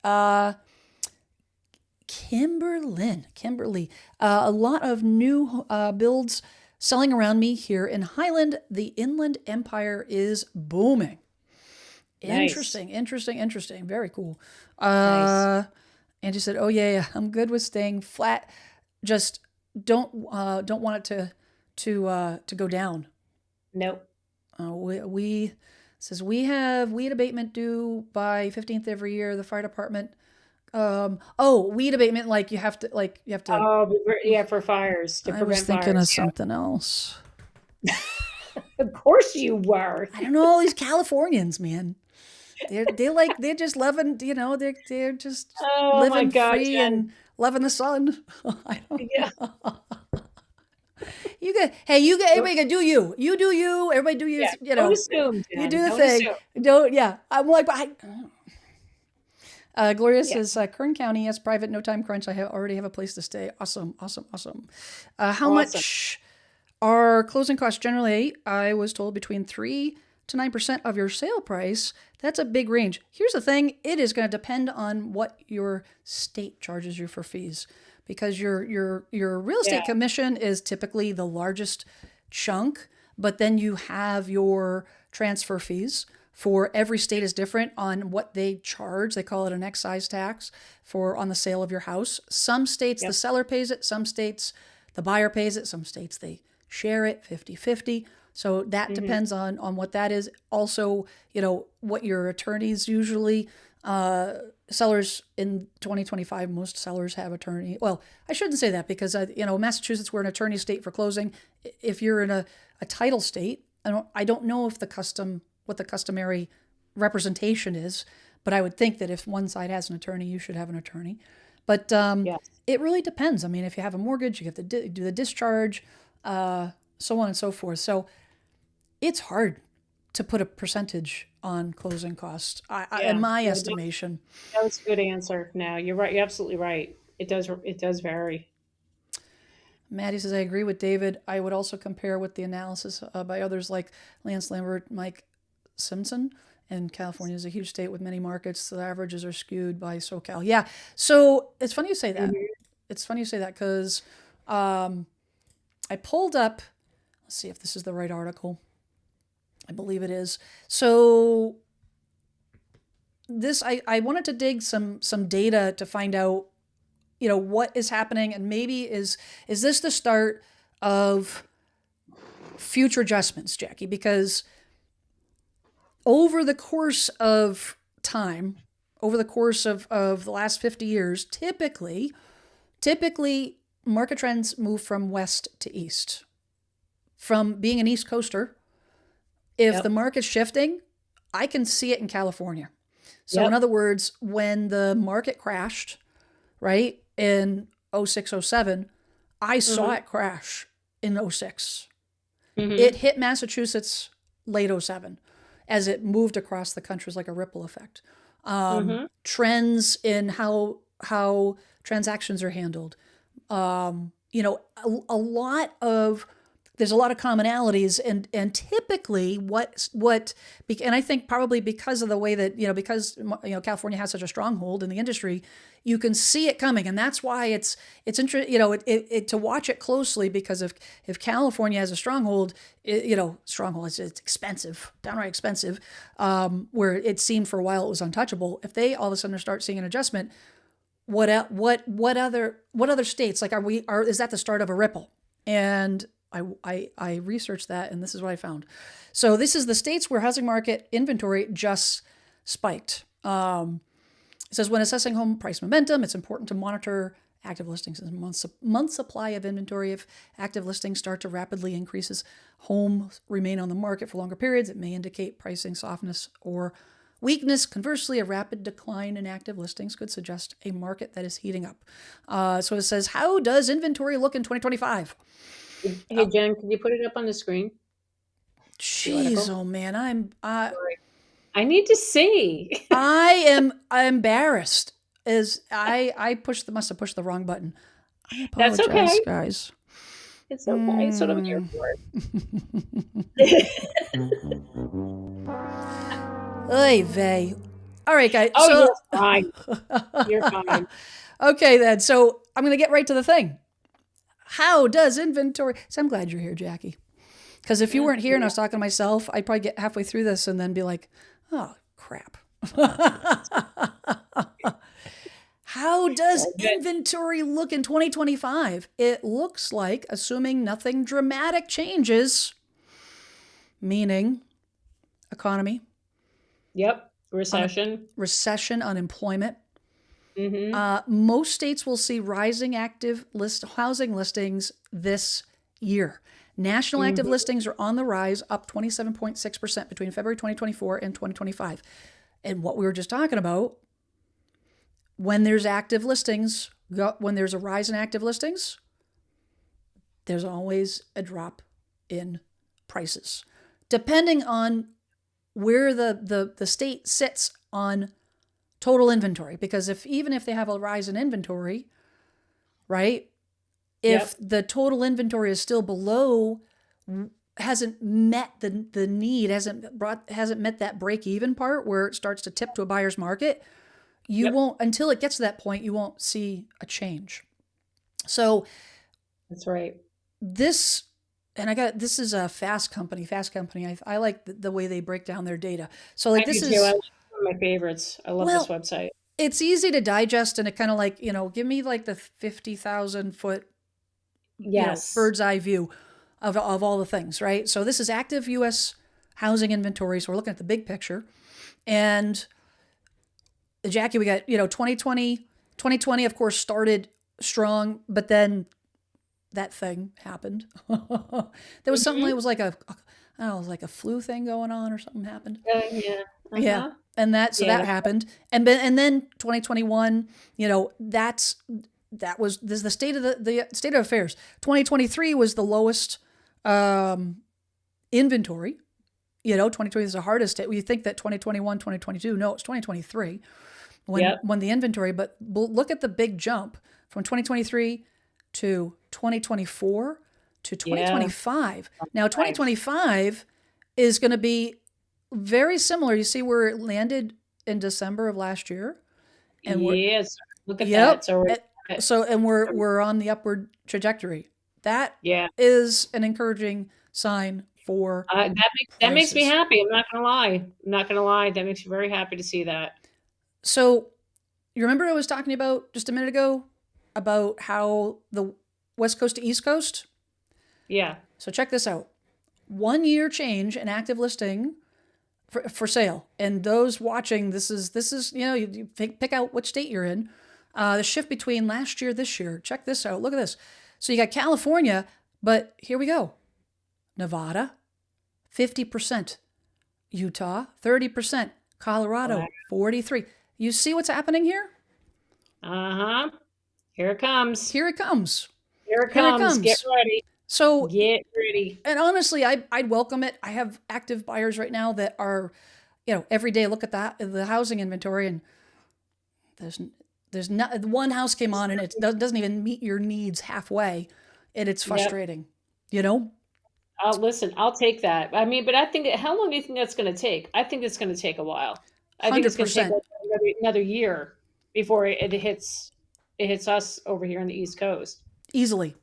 [SPEAKER 1] Kimberly, a lot of new builds selling around me here in Highland. The Inland Empire is booming.
[SPEAKER 2] nice.
[SPEAKER 1] Interesting. Very cool.
[SPEAKER 2] Nice.
[SPEAKER 1] And she said, "Oh yeah, I'm good with staying flat. Just don't want it to go down."
[SPEAKER 2] Nope.
[SPEAKER 1] We says we have weed abatement due by 15th every year. The fire department. Weed abatement, like you have to.
[SPEAKER 2] Oh, yeah, for fires, to
[SPEAKER 1] I was
[SPEAKER 2] prevent
[SPEAKER 1] thinking of
[SPEAKER 2] fires. Yeah.
[SPEAKER 1] something else.
[SPEAKER 2] Of course you were.
[SPEAKER 1] I don't know, all these Californians, man. They're just loving, they're just
[SPEAKER 2] Oh my
[SPEAKER 1] living
[SPEAKER 2] God,
[SPEAKER 1] free
[SPEAKER 2] Jen.
[SPEAKER 1] and loving the sun. I don't
[SPEAKER 2] Yeah.
[SPEAKER 1] know. Everybody got do you. You do you. Everybody do you.
[SPEAKER 2] Yeah. Don't assume,
[SPEAKER 1] You
[SPEAKER 2] Jen.
[SPEAKER 1] do the
[SPEAKER 2] Don't
[SPEAKER 1] thing.
[SPEAKER 2] assume.
[SPEAKER 1] Don't. Yeah. I'm like, Gloria
[SPEAKER 2] Yeah.
[SPEAKER 1] says, Kern County, yes, private, no time crunch. Already have a place to stay. Awesome. How
[SPEAKER 2] Awesome.
[SPEAKER 1] much are closing costs generally? I was told between 3 to 9% of your sale price. That's a big range. Here's the thing. It is going to depend on what your state charges you for fees, because your real estate
[SPEAKER 2] Yeah.
[SPEAKER 1] commission is typically the largest chunk, but then you have your transfer fees. For every state is different on what they charge. They call it an excise tax on the sale of your house. Some states the
[SPEAKER 2] Yep.
[SPEAKER 1] seller pays it, some states the buyer pays it, some states they share it 50-50. So that
[SPEAKER 2] Hmm.
[SPEAKER 1] depends on what that is. Also, what your attorneys usually sellers in 2025, most sellers have attorney. Well, I shouldn't say that because Massachusetts, we're an attorney state for closing. If you're in a title state, I don't know if what the customary representation is, But I would think that if one side has an attorney, you should have an attorney. But
[SPEAKER 2] Yes.
[SPEAKER 1] it really depends. I mean, if you have a mortgage, you have to do the discharge, so on and so forth. So it's hard to put a percentage on closing costs, in
[SPEAKER 2] Yeah.
[SPEAKER 1] my
[SPEAKER 2] No,
[SPEAKER 1] estimation.
[SPEAKER 2] that was a good answer. No, you're right. You're absolutely right. It does vary.
[SPEAKER 1] Maddie says, I agree with David. I would also compare with the analysis by others like Lance Lambert, Mike Simpson. And California is a huge state with many markets. So the averages are skewed by SoCal. Yeah. So it's funny you say that. It's funny you say that because I pulled up, let's see if this is the right article. I believe it is. So this, I wanted to dig some data to find out, what is happening, and maybe is this the start of future adjustments, Jackie? Because over the course of time, over the course of the last 50 years, typically market trends move from west to east. From being an East Coaster, if the market's shifting, I can see it in California. So in other words, when the market crashed, right, in 06, 07, I saw it crash in 06. It hit Massachusetts late 07 as it moved across the country. It was like a ripple effect. Trends in how transactions are handled. There's a lot of commonalities, and typically and I think probably because of the way that, because California has such a stronghold in the industry, you can see it coming. And that's why it's interesting, to watch it closely, because if California has a stronghold, it's expensive, downright expensive, where it seemed for a while it was untouchable. If they all of a sudden start seeing an adjustment, what other states, like, is that the start of a ripple? And I researched that, and this is what I found. So this is the states where housing market inventory just spiked. It says, when assessing home price momentum, it's important to monitor active listings and month supply of inventory. If active listings start to rapidly increase as homes remain on the market for longer periods, it may indicate pricing softness or weakness. Conversely, a rapid decline in active listings could suggest a market that is heating up. So it says, how does inventory look in 2025?
[SPEAKER 2] Hey, Jen, can you put it up on the screen?
[SPEAKER 1] Jeez, oh man,
[SPEAKER 2] I need to see.
[SPEAKER 1] I am embarrassed. I must have pushed the wrong button. I
[SPEAKER 2] That's
[SPEAKER 1] apologize,
[SPEAKER 2] okay.
[SPEAKER 1] guys.
[SPEAKER 2] It's okay. It's what I'm here for.
[SPEAKER 1] Oy vey. All right, guys.
[SPEAKER 2] Oh,
[SPEAKER 1] So,
[SPEAKER 2] you're fine. You're fine.
[SPEAKER 1] okay, then. So I'm going to get right to the thing. How does inventory? So I'm glad you're here, Jackie. Because if you weren't here and I was talking to myself, I'd probably get halfway through this and then be like, oh, crap. How does inventory look in 2025? It looks like, assuming nothing dramatic changes, meaning economy.
[SPEAKER 2] Yep. Recession.
[SPEAKER 1] Unemployment. Most states will see rising active housing listings this year. National active listings are on the rise, up 27.6% between February 2024 and 2025. And what we were just talking about, when there's active listings, when there's a rise in active listings, there's always a drop in prices, depending on where the state sits on total inventory. Because even if they have a rise in inventory, right? If the total inventory is still below, hasn't met the need, hasn't met that break even part where it starts to tip to a buyer's market, you won't, until it gets to that point, you won't see a change. So
[SPEAKER 2] that's right.
[SPEAKER 1] This is a Fast Company. I like the way they break down their data. So like, this is
[SPEAKER 2] one of my favorites. I love this website.
[SPEAKER 1] It's easy to digest, and it kind of like, give me like the 50,000 foot bird's eye view of all the things, right? So this is active U.S. housing inventory. So we're looking at the big picture. And Jackie, we got, 2020, of course, started strong, but then that thing happened. There was something that was like a flu thing going on, or something happened.
[SPEAKER 2] Yeah.
[SPEAKER 1] Yeah.
[SPEAKER 2] Uh-huh.
[SPEAKER 1] And so
[SPEAKER 2] Yeah,
[SPEAKER 1] that happened. And then 2021, that was this is the state of the state of affairs. 2023 was the lowest um, inventory. 2020 is the hardest. You think that 2021, 2022, no, it's 2023
[SPEAKER 2] yep,
[SPEAKER 1] when the inventory, but look at the big jump from 2023 to 2024 to
[SPEAKER 2] yeah.
[SPEAKER 1] 2025. Now,
[SPEAKER 2] Five.
[SPEAKER 1] 2025 is going to be very similar. You see where it landed in December of last year, and
[SPEAKER 2] Yes. Look at that.
[SPEAKER 1] yep.
[SPEAKER 2] So we're,
[SPEAKER 1] And we're on the upward trajectory. That
[SPEAKER 2] yeah.
[SPEAKER 1] is an encouraging sign for
[SPEAKER 2] That makes me
[SPEAKER 1] prices.
[SPEAKER 2] happy. I'm not gonna lie. I'm not gonna lie. That makes me very happy to see that.
[SPEAKER 1] So you remember I was talking about just a minute ago about how the West Coast to East Coast?
[SPEAKER 2] Yeah.
[SPEAKER 1] So check this out. 1 year change in active listing for sale. And those watching, this is you pick out what state you're in. The shift between last year, this year. Check this out. Look at this. So you got California, but here we go. Nevada, 50%. Utah, 30%. Colorado,
[SPEAKER 2] Wow.
[SPEAKER 1] 43. You see what's happening here?
[SPEAKER 2] Uh-huh. Here it comes.
[SPEAKER 1] Here it comes.
[SPEAKER 2] Here it
[SPEAKER 1] Here it
[SPEAKER 2] comes. Get
[SPEAKER 1] comes.
[SPEAKER 2] ready.
[SPEAKER 1] So,
[SPEAKER 2] Get ready.
[SPEAKER 1] and honestly, I'd welcome it. I have active buyers right now that are, every day look at the housing inventory, and there's not one house came on and it doesn't even meet your needs halfway, and it's
[SPEAKER 2] Yep.
[SPEAKER 1] frustrating. You know,
[SPEAKER 2] Listen, I'll take that. I mean, but I think how long do you think that's going to take? I think it's going to take a while. I think
[SPEAKER 1] hundred
[SPEAKER 2] it's going to take
[SPEAKER 1] percent,
[SPEAKER 2] like another year before it hits us over here on the East Coast,
[SPEAKER 1] easily,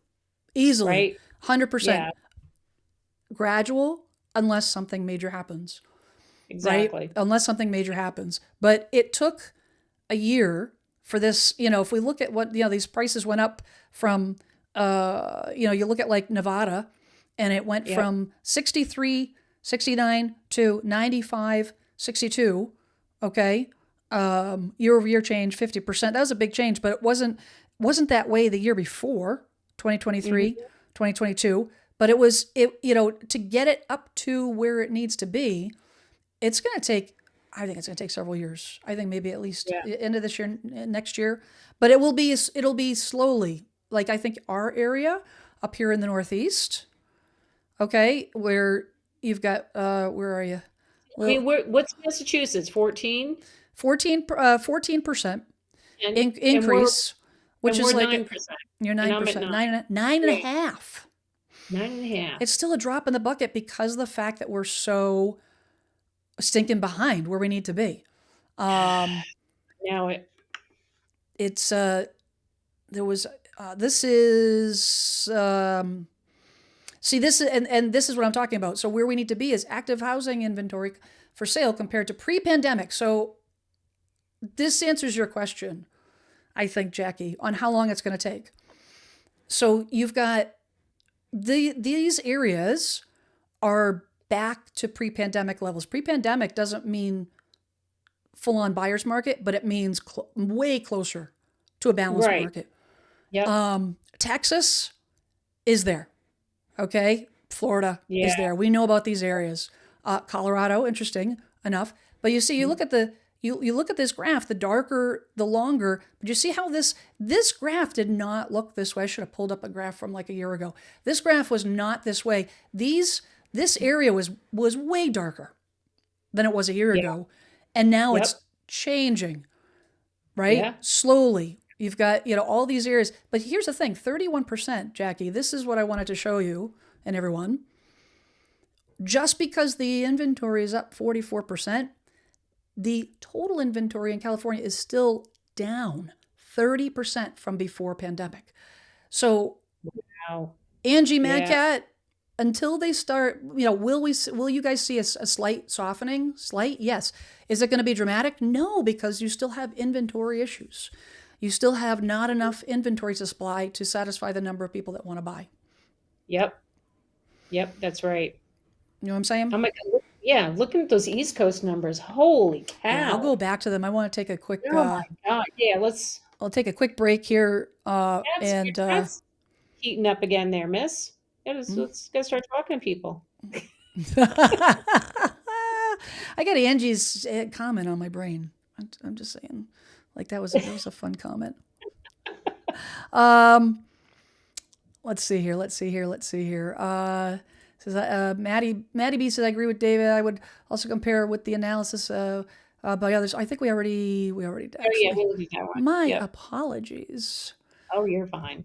[SPEAKER 1] easily,
[SPEAKER 2] right?
[SPEAKER 1] 100%
[SPEAKER 2] Yeah,
[SPEAKER 1] gradual, unless something major happens. Right?
[SPEAKER 2] exactly.
[SPEAKER 1] Unless something major happens. But it took a year for this, if we look at what, these prices went up from, you look at like Nevada, and it went
[SPEAKER 2] Yep.
[SPEAKER 1] from 63, 69 to 95, 62. Okay. Year over year change, 50%. That was a big change, but it wasn't that way the year before, 2023,
[SPEAKER 2] Hmm.
[SPEAKER 1] 2022. But it was, to get it up to where it needs to be, it's going to take, I think it's going to take several years. I think maybe at least
[SPEAKER 2] Yeah.
[SPEAKER 1] end of this year, next year, but it'll be slowly. Like I think our area up here in the Northeast, okay, where you've got, where are you?
[SPEAKER 2] I mean,
[SPEAKER 1] Well,
[SPEAKER 2] what's Massachusetts? 14,
[SPEAKER 1] 14%
[SPEAKER 2] and we're
[SPEAKER 1] increase, which
[SPEAKER 2] and
[SPEAKER 1] is
[SPEAKER 2] we're
[SPEAKER 1] like
[SPEAKER 2] 9%,
[SPEAKER 1] you're
[SPEAKER 2] and
[SPEAKER 1] nine
[SPEAKER 2] I'm at
[SPEAKER 1] percent,
[SPEAKER 2] 9.
[SPEAKER 1] nine and a
[SPEAKER 2] Yeah,
[SPEAKER 1] half.
[SPEAKER 2] 9.5.
[SPEAKER 1] It's still a drop in the bucket because of the fact that we're so stinking behind where we need to be. Um,
[SPEAKER 2] Now it.
[SPEAKER 1] it's there was this is see this and this is what I'm talking about. So where we need to be is active housing inventory for sale compared to pre-pandemic. So this answers your question, I think, Jackie, on how long it's going to take. So you've got these areas are back to pre-pandemic levels. Pre-pandemic doesn't mean full-on buyer's market, but it means way closer to a balanced
[SPEAKER 2] Right.
[SPEAKER 1] market.
[SPEAKER 2] Yep.
[SPEAKER 1] Texas is there. Okay. Florida
[SPEAKER 2] Yeah.
[SPEAKER 1] is there. We know about these areas. Colorado, interesting enough. But you see, you look at you look at this graph, the darker, the longer, but you see how this graph did not look this way. I should have pulled up a graph from like a year ago. This graph was not this way. This area was way darker than it was a year
[SPEAKER 2] Yeah.
[SPEAKER 1] ago. And now
[SPEAKER 2] Yep.
[SPEAKER 1] it's changing, right?
[SPEAKER 2] Yeah.
[SPEAKER 1] Slowly. You've got, all these areas. But here's the thing, 31%, Jackie, this is what I wanted to show you and everyone. Just because the inventory is up 44%, the total inventory in California is still down 30% from before pandemic. So
[SPEAKER 2] Wow.
[SPEAKER 1] Angie
[SPEAKER 2] Yeah.
[SPEAKER 1] Madcat, until they start, will you guys see a slight softening? Slight, yes. Is it going to be dramatic? No, because you still have inventory issues. You still have not enough inventory to supply to satisfy the number of people that want to buy.
[SPEAKER 2] Yep. Yep. That's right.
[SPEAKER 1] You know what I'm saying?
[SPEAKER 2] Oh my God. Yeah. Looking at those East Coast numbers. Holy
[SPEAKER 1] Yeah, I'll
[SPEAKER 2] cow.
[SPEAKER 1] go back to them. I want to take a quick.
[SPEAKER 2] Oh my God. Yeah.
[SPEAKER 1] I'll take a quick break here. And
[SPEAKER 2] That's heating up again there, miss. Let's gotta start talking to people.
[SPEAKER 1] I got Angie's comment on my brain. I'm just saying, like that was a fun comment. Let's see here. Says Maddie B says I agree with David. I would also compare with the analysis by others. I think we already did.
[SPEAKER 2] Oh yeah, we'll do that one.
[SPEAKER 1] My
[SPEAKER 2] Yep.
[SPEAKER 1] apologies.
[SPEAKER 2] Oh, you're fine.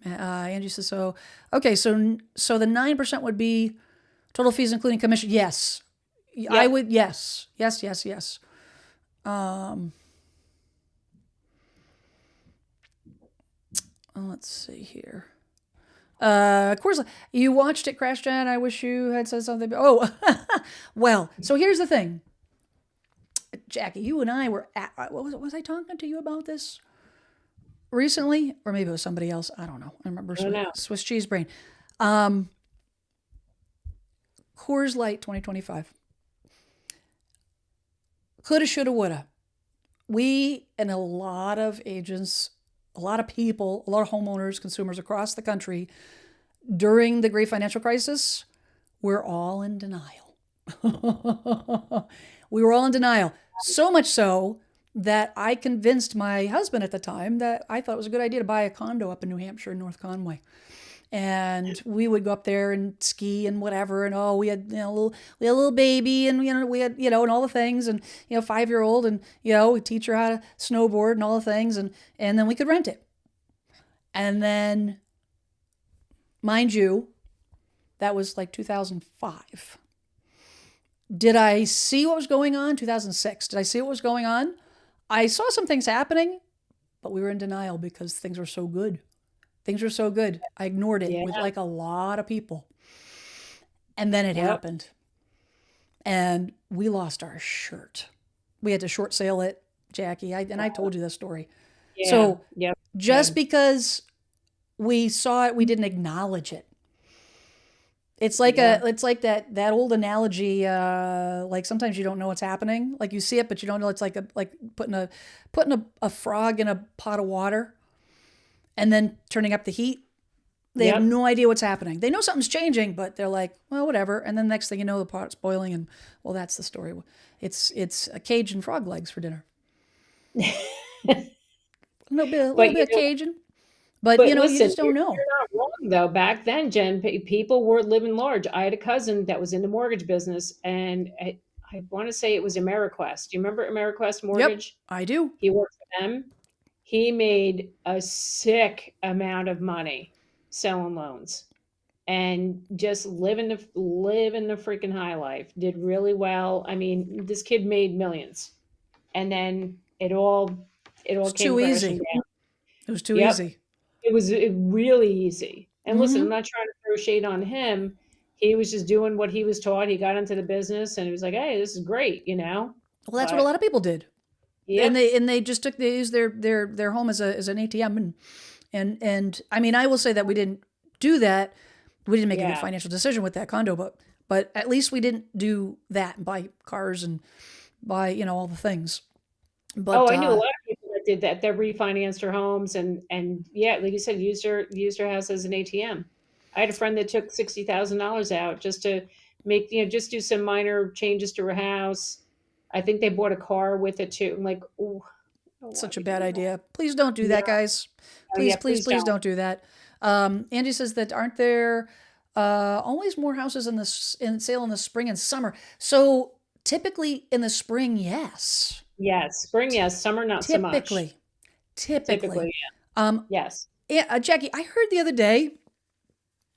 [SPEAKER 1] Angie says so. Okay, so the 9% would be total fees including commission. Yes, I would. Yes. Let's see here. Of course, you watched it crash down. I wish you had said something. Oh, well. So here's the thing, Jackie. You and I were at. Was I talking to you about this recently, or maybe it was somebody else? I don't know. I remember Swiss cheese brain. Coors Light 2025. Coulda, shoulda, woulda. We and a lot of agents, a lot of people, a lot of homeowners, consumers across the country during the great financial crisis, we're all in denial. We were all in denial. So much so that I convinced my husband at the time that I thought it was a good idea to buy a condo up in New Hampshire, North Conway. And we would go up there and ski and whatever. And we had a little baby, and we had and all the things, and 5-year-old, and we teach her how to snowboard and all the things, and then we could rent it. And then, mind you, that was like 2005. Did I see what was going on? 2006. Did I see what was going on? I saw some things happening, but we were in denial because things were so good. Things were so good. I ignored it with like a lot of people. And then it happened. And we lost our shirt. We had to short sale it, Jackie. I told you this story. Yeah. So just because we saw it, we didn't acknowledge it. It's like it's like that old analogy. Like sometimes you don't know what's happening. Like you see it, but you don't know. It's like putting a frog in a pot of water, and then turning up the heat. They have no idea what's happening. They know something's changing, but they're like, well, whatever. And then next thing you know, the pot's boiling, and well, that's the story. It's a Cajun frog legs for dinner. a little bit of Cajun. But listen, you just don't know.
[SPEAKER 2] You're not wrong, though. Back then, Jen, people were living large. I had a cousin that was in the mortgage business, and I want to say it was AmeriQuest. Do you remember AmeriQuest Mortgage?
[SPEAKER 1] Yep, I do.
[SPEAKER 2] He worked for them. He made a sick amount of money selling loans, and just living the freaking high life. Did really well. I mean, this kid made millions, and then it all came
[SPEAKER 1] too easy.
[SPEAKER 2] Down.
[SPEAKER 1] It was too easy.
[SPEAKER 2] It was really easy. And listen, I'm not trying to throw shade on him. He was just doing what he was taught. He got into the business, and he was like, "Hey, this is great," Well,
[SPEAKER 1] that's what a lot of people did. Yeah. And they used their home as an ATM, and I mean, I will say that we didn't do that. We didn't make a good financial decision with that condo, but at least we didn't do that and buy cars and buy all the things. But
[SPEAKER 2] I knew a lot of people that did that. They refinanced their homes and like you said, used her house as an ATM. I had a friend that took $60,000 out just to make just do some minor changes to her house. I think they bought a car with it too. I'm like, oh,
[SPEAKER 1] such a bad idea. Please don't do that, guys. Please don't do that. Angie says that aren't there always more houses in sale in the spring and summer? So typically in the spring, yes.
[SPEAKER 2] Yes, spring, yes. Summer, not so much.
[SPEAKER 1] Typically,
[SPEAKER 2] yes.
[SPEAKER 1] Yeah, Jackie, I heard the other day.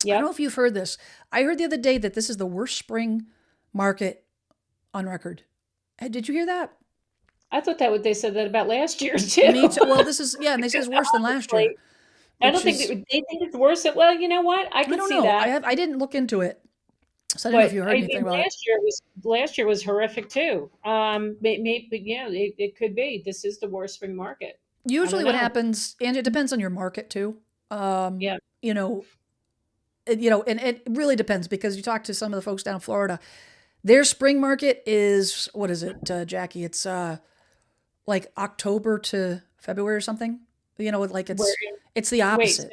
[SPEAKER 1] I don't know if you've heard this. I heard the other day that this is the worst spring market on record. Did you hear that?
[SPEAKER 2] I thought they said that about last year too.
[SPEAKER 1] Me too. Well, this is and they say it's worse than last year.
[SPEAKER 2] I don't think they think it's worse. Well, you know what? I can see that.
[SPEAKER 1] I didn't look into it. So I don't know if you heard anything about it.
[SPEAKER 2] Last year was horrific too. Maybe, it could be. This is the worst spring market.
[SPEAKER 1] Usually what happens, and it depends on your market too. And it really depends, because you talk to some of the folks down in Florida, their spring market is, what is it, Jackie? It's like October to February or something. Like it's the opposite.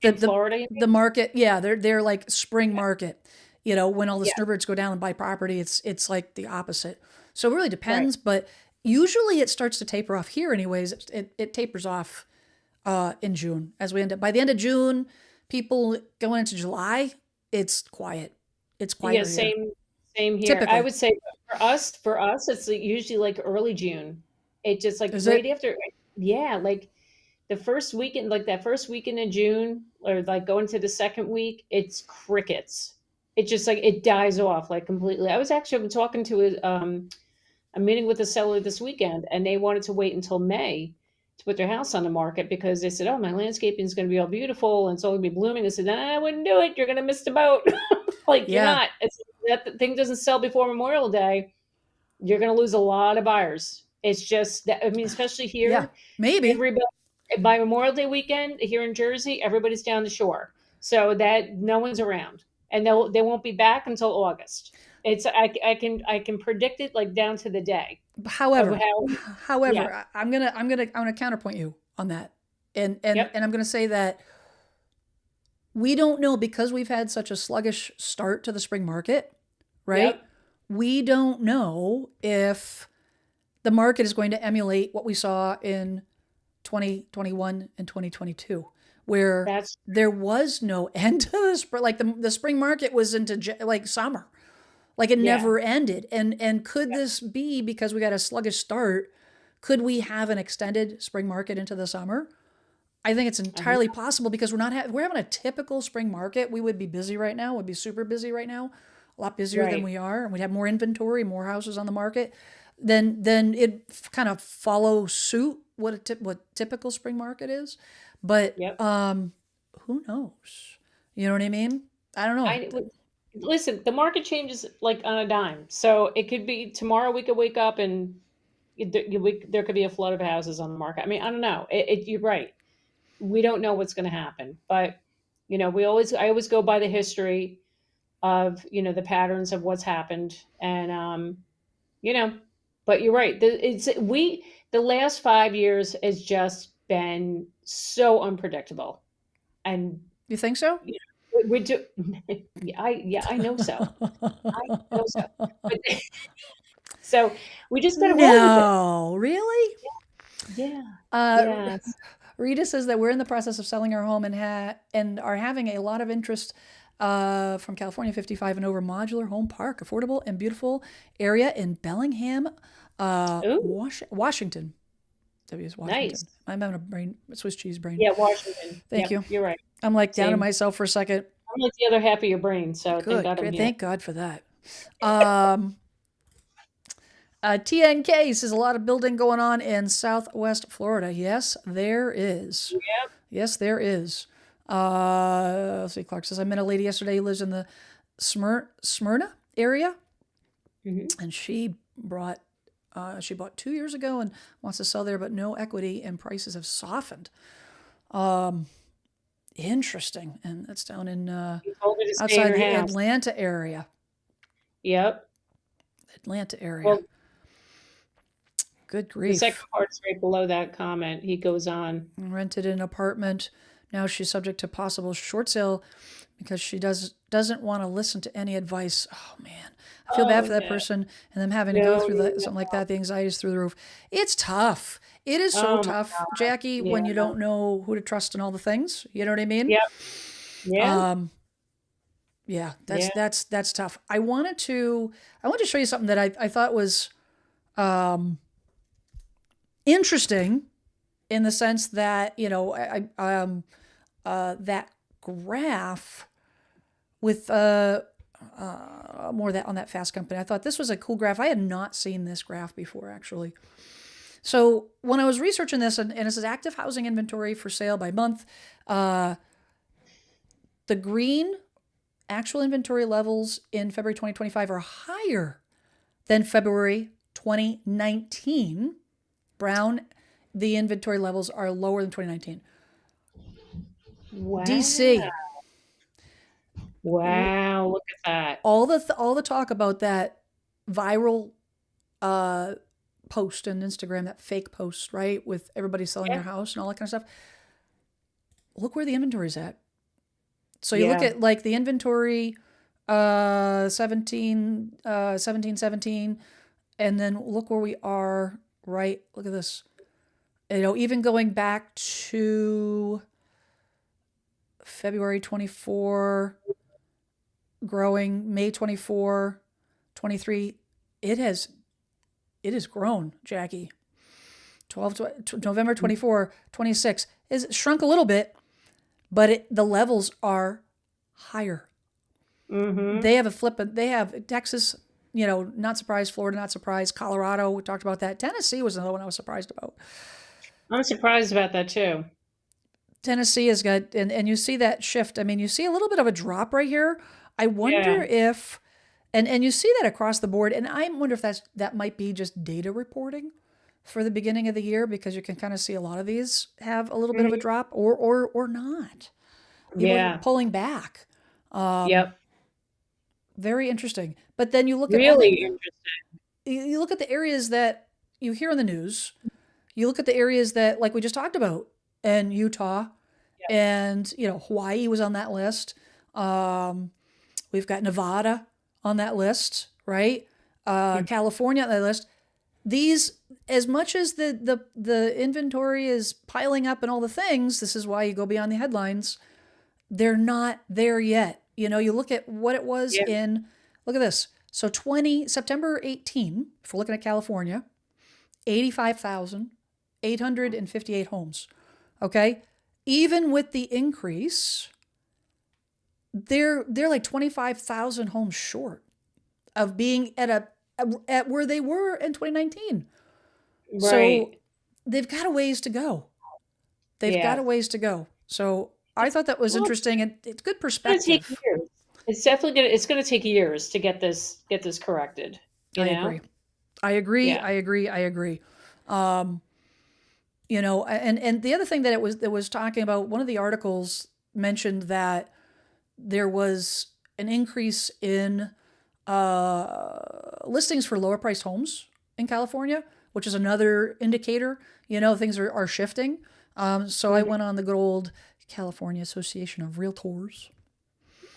[SPEAKER 2] In Florida?
[SPEAKER 1] The market, they're like spring market When all the
[SPEAKER 2] Yeah.
[SPEAKER 1] snowbirds go down and buy property, it's like the opposite. So it really
[SPEAKER 2] Right.
[SPEAKER 1] depends, but usually it starts to taper off here anyways. It tapers off in June as we end up. By the end of June, people going into July, it's quiet. It's
[SPEAKER 2] Yeah,
[SPEAKER 1] quieter here,
[SPEAKER 2] same here. I
[SPEAKER 1] typically.
[SPEAKER 2] would say for us, it's like usually like early June. It just like
[SPEAKER 1] Is
[SPEAKER 2] right
[SPEAKER 1] it?
[SPEAKER 2] after, yeah, like the first weekend, like that first weekend in June, or like going to the second week, it's crickets. It just like it dies off like completely. I was actually talking to a meeting with a seller this weekend, and they wanted to wait until May to put their house on the market because they said, "Oh, my landscaping is going to be all beautiful and it's all going to be blooming." I said, "Nah, I wouldn't do it. You're going to miss the boat. Like you're
[SPEAKER 1] Yeah.
[SPEAKER 2] not. It's that the thing doesn't sell before Memorial Day. You're going to lose a lot of buyers. It's just that I mean, especially
[SPEAKER 1] Yeah.
[SPEAKER 2] here,
[SPEAKER 1] Maybe.
[SPEAKER 2] everybody by Memorial Day weekend here in Jersey, everybody's down the shore, so that no one's around, and they won't be back until August. I can predict it like down to the day of
[SPEAKER 1] However,
[SPEAKER 2] how. Yeah.
[SPEAKER 1] however, I'm gonna counterpoint you on that, and
[SPEAKER 2] Yep.
[SPEAKER 1] I'm gonna say that we don't know because we've had such a sluggish start to the spring market, right?
[SPEAKER 2] Yep.
[SPEAKER 1] We don't know if the market is going to emulate what we saw in 2021 and 2022, where
[SPEAKER 2] That's
[SPEAKER 1] there was no end to the spring. Like the spring market was into like summer, like it
[SPEAKER 2] yeah.
[SPEAKER 1] never ended. And could this be because we got a sluggish start? Could we have an extended spring market into the summer? I think it's
[SPEAKER 2] I don't
[SPEAKER 1] entirely possible because we're having a typical spring market. We would be busy right now. Would be super busy right now, a lot busier than
[SPEAKER 2] Right.
[SPEAKER 1] we are, and we'd have more inventory, more houses on the market. Then it kind of follow suit what typical spring market is. But
[SPEAKER 2] Yep.
[SPEAKER 1] who knows? You know what I mean? I don't know.
[SPEAKER 2] I listen. The market changes like on a dime, so it could be tomorrow. We could wake up and there could be a flood of houses on the market. I mean, I don't know. You're right. We don't know what's going to happen, but I always go by the history of the patterns of what's happened, and you know, but you're right. The last 5 years has just been so unpredictable, and
[SPEAKER 1] You think so?
[SPEAKER 2] you we do. Yeah, I know so. I know so. But so we just got to roll with it.
[SPEAKER 1] No, really?
[SPEAKER 2] Yeah.
[SPEAKER 1] Uh,
[SPEAKER 2] Yes.
[SPEAKER 1] Rita says that we're in the process of selling our home and are having a lot of interest from California 55 and over modular home park, affordable and beautiful area in Bellingham,
[SPEAKER 2] Ooh,
[SPEAKER 1] Washington. W is Washington.
[SPEAKER 2] nice.
[SPEAKER 1] I'm having a Swiss cheese brain.
[SPEAKER 2] Yeah, Washington.
[SPEAKER 1] Thank
[SPEAKER 2] Yep,
[SPEAKER 1] you.
[SPEAKER 2] you're right.
[SPEAKER 1] I'm like down to
[SPEAKER 2] Same.
[SPEAKER 1] myself for a second.
[SPEAKER 2] I'm like the other half of your brain, so thank
[SPEAKER 1] Good,
[SPEAKER 2] God I'm
[SPEAKER 1] good.
[SPEAKER 2] here.
[SPEAKER 1] Thank God for that. Um, TNK says a lot of building going on in Southwest Florida. Yes, there is.
[SPEAKER 2] Yep.
[SPEAKER 1] Yes, there is. Let's see. Clark says I met a lady yesterday who lives in the Smyrna area,
[SPEAKER 2] Hmm.
[SPEAKER 1] and she bought 2 years ago and wants to sell there, but no equity and prices have softened. Interesting, and that's down in
[SPEAKER 2] You told her to stay in
[SPEAKER 1] outside
[SPEAKER 2] her
[SPEAKER 1] the
[SPEAKER 2] house.
[SPEAKER 1] Atlanta area.
[SPEAKER 2] Yep.
[SPEAKER 1] Atlanta area.
[SPEAKER 2] Well,
[SPEAKER 1] Good
[SPEAKER 2] the second
[SPEAKER 1] grief.
[SPEAKER 2] part's right below that comment. He goes on.
[SPEAKER 1] Rented an apartment. Now she's subject to possible short sale because she doesn't want to listen to any advice. Oh man, I feel bad
[SPEAKER 2] Oh
[SPEAKER 1] for that
[SPEAKER 2] no,
[SPEAKER 1] person and them having to go
[SPEAKER 2] no,
[SPEAKER 1] through
[SPEAKER 2] no,
[SPEAKER 1] something like
[SPEAKER 2] no.
[SPEAKER 1] that. The anxiety is through the roof. It's tough. It is so
[SPEAKER 2] Oh my
[SPEAKER 1] tough,
[SPEAKER 2] God.
[SPEAKER 1] Jackie,
[SPEAKER 2] Yeah.
[SPEAKER 1] when you don't know who to trust and all the things. You know what I mean?
[SPEAKER 2] Yep. Yeah.
[SPEAKER 1] Um, yeah,
[SPEAKER 2] Yeah.
[SPEAKER 1] that's tough. I wanted to show you something that I thought was um, interesting in the sense that that graph with more that on that Fast Company. I thought this was a cool graph. I had not seen this graph before actually. So when I was researching this, and it says active housing inventory for sale by month, uh, the green actual inventory levels in February 2025 are higher than February 2019. Brown, the inventory levels are lower than 2019.
[SPEAKER 2] Wow.
[SPEAKER 1] DC,
[SPEAKER 2] Wow. Look at that.
[SPEAKER 1] all the talk about that viral uh, post on Instagram, that fake post, right, with everybody selling
[SPEAKER 2] Yeah.
[SPEAKER 1] their house and all that kind of stuff. Look where the inventory's at. So you look
[SPEAKER 2] Yeah.
[SPEAKER 1] at like the inventory 1717, and then look where we are, right? Look at this. Even going back to February 24, growing, May 24, 23, it has it has grown, Jackie. 12 November 24, 26 is shrunk a little bit, but the levels are higher.
[SPEAKER 2] Mm-hmm.
[SPEAKER 1] They have a flip. They have Texas, not surprised. Florida, not surprised. Colorado, we talked about that. Tennessee was another one I was surprised about.
[SPEAKER 2] I'm surprised about that too.
[SPEAKER 1] Tennessee has got, and you see that shift. I mean, you see a little bit of a drop right here. I wonder
[SPEAKER 2] Yeah.
[SPEAKER 1] if, and you see that across the board, and I wonder if that might be just data reporting for the beginning of the year, because you can kind of see a lot of these have a little bit of a
[SPEAKER 2] Mhm.
[SPEAKER 1] drop, or not. People are
[SPEAKER 2] Yeah.
[SPEAKER 1] pulling back.
[SPEAKER 2] Yep.
[SPEAKER 1] Very interesting. But then you look at all
[SPEAKER 2] Really
[SPEAKER 1] the
[SPEAKER 2] interesting.
[SPEAKER 1] you look at the areas that you hear in the news. You look at the areas that, like we just talked about, and Utah,
[SPEAKER 2] Yep.
[SPEAKER 1] and Hawaii was on that list. Um, we've got Nevada on that list, right?
[SPEAKER 2] Mhm.
[SPEAKER 1] California on that list. These, as much as the inventory is piling up and all the things, this is why you go beyond the headlines. They're not there yet. You look at what it was
[SPEAKER 2] Yeah.
[SPEAKER 1] in. Look at this. So September 18, if we're looking at California, 85,858 homes. Okay? Even with the increase, they're like 25,000 homes short of being at where they were in 2019. So
[SPEAKER 2] Right.
[SPEAKER 1] they've got a ways to go. They've got
[SPEAKER 2] Yeah.
[SPEAKER 1] a ways to go. So I thought that was
[SPEAKER 2] Well,
[SPEAKER 1] interesting, and it's good
[SPEAKER 2] it's gonna take
[SPEAKER 1] perspective.
[SPEAKER 2] years. It's gonna take years to get this corrected, you
[SPEAKER 1] I
[SPEAKER 2] know?
[SPEAKER 1] agree. I agree.
[SPEAKER 2] Yeah.
[SPEAKER 1] I agree. I agree. Um, and the other thing that it was talking about, one of the articles mentioned that there was an increase in listings for lower priced homes in California, which is another indicator. Things are shifting. So I
[SPEAKER 2] Mhm.
[SPEAKER 1] went on the good old California Association of Realtors.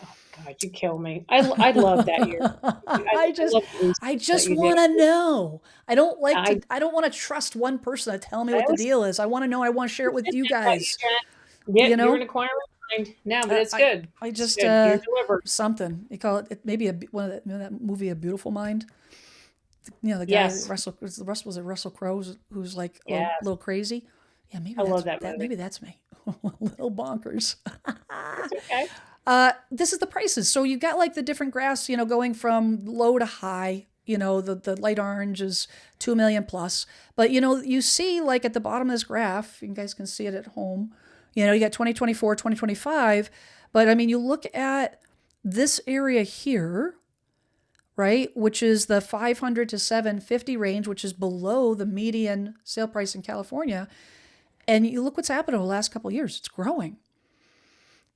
[SPEAKER 2] Oh god, you kill me. I love that you're
[SPEAKER 1] I
[SPEAKER 2] I
[SPEAKER 1] just
[SPEAKER 2] love the
[SPEAKER 1] I
[SPEAKER 2] research that
[SPEAKER 1] just
[SPEAKER 2] you do.
[SPEAKER 1] want to know.
[SPEAKER 2] I
[SPEAKER 1] I don't want to trust one person to tell me
[SPEAKER 2] I
[SPEAKER 1] what the
[SPEAKER 2] always
[SPEAKER 1] deal is. I want to know. I want to share it with
[SPEAKER 2] said
[SPEAKER 1] you
[SPEAKER 2] that about you,
[SPEAKER 1] guys.
[SPEAKER 2] Jen.
[SPEAKER 1] You
[SPEAKER 2] Yep, you're an
[SPEAKER 1] know,
[SPEAKER 2] acquiring mind. No, but it's
[SPEAKER 1] I
[SPEAKER 2] good.
[SPEAKER 1] I
[SPEAKER 2] It's
[SPEAKER 1] just
[SPEAKER 2] good. You're delivered.
[SPEAKER 1] something you call it, maybe one of that movie, A Beautiful Mind. The guy
[SPEAKER 2] Yes.
[SPEAKER 1] Russell was it Russell Crowe, who's like a
[SPEAKER 2] Yes.
[SPEAKER 1] little crazy. Yeah,
[SPEAKER 2] I love that movie.
[SPEAKER 1] maybe that's me. A little bonkers.
[SPEAKER 2] It's okay.
[SPEAKER 1] This is the prices. So you've got like the different graphs, going from low to high. The light orange is 2 million plus. But you see like at the bottom of this graph, you guys can see it at home. You got 2024, 2025. But I mean, you look at this area here, right, which is the 500 to 750 range, which is below the median sale price in California. And you look what's happened over the last couple of years. It's growing.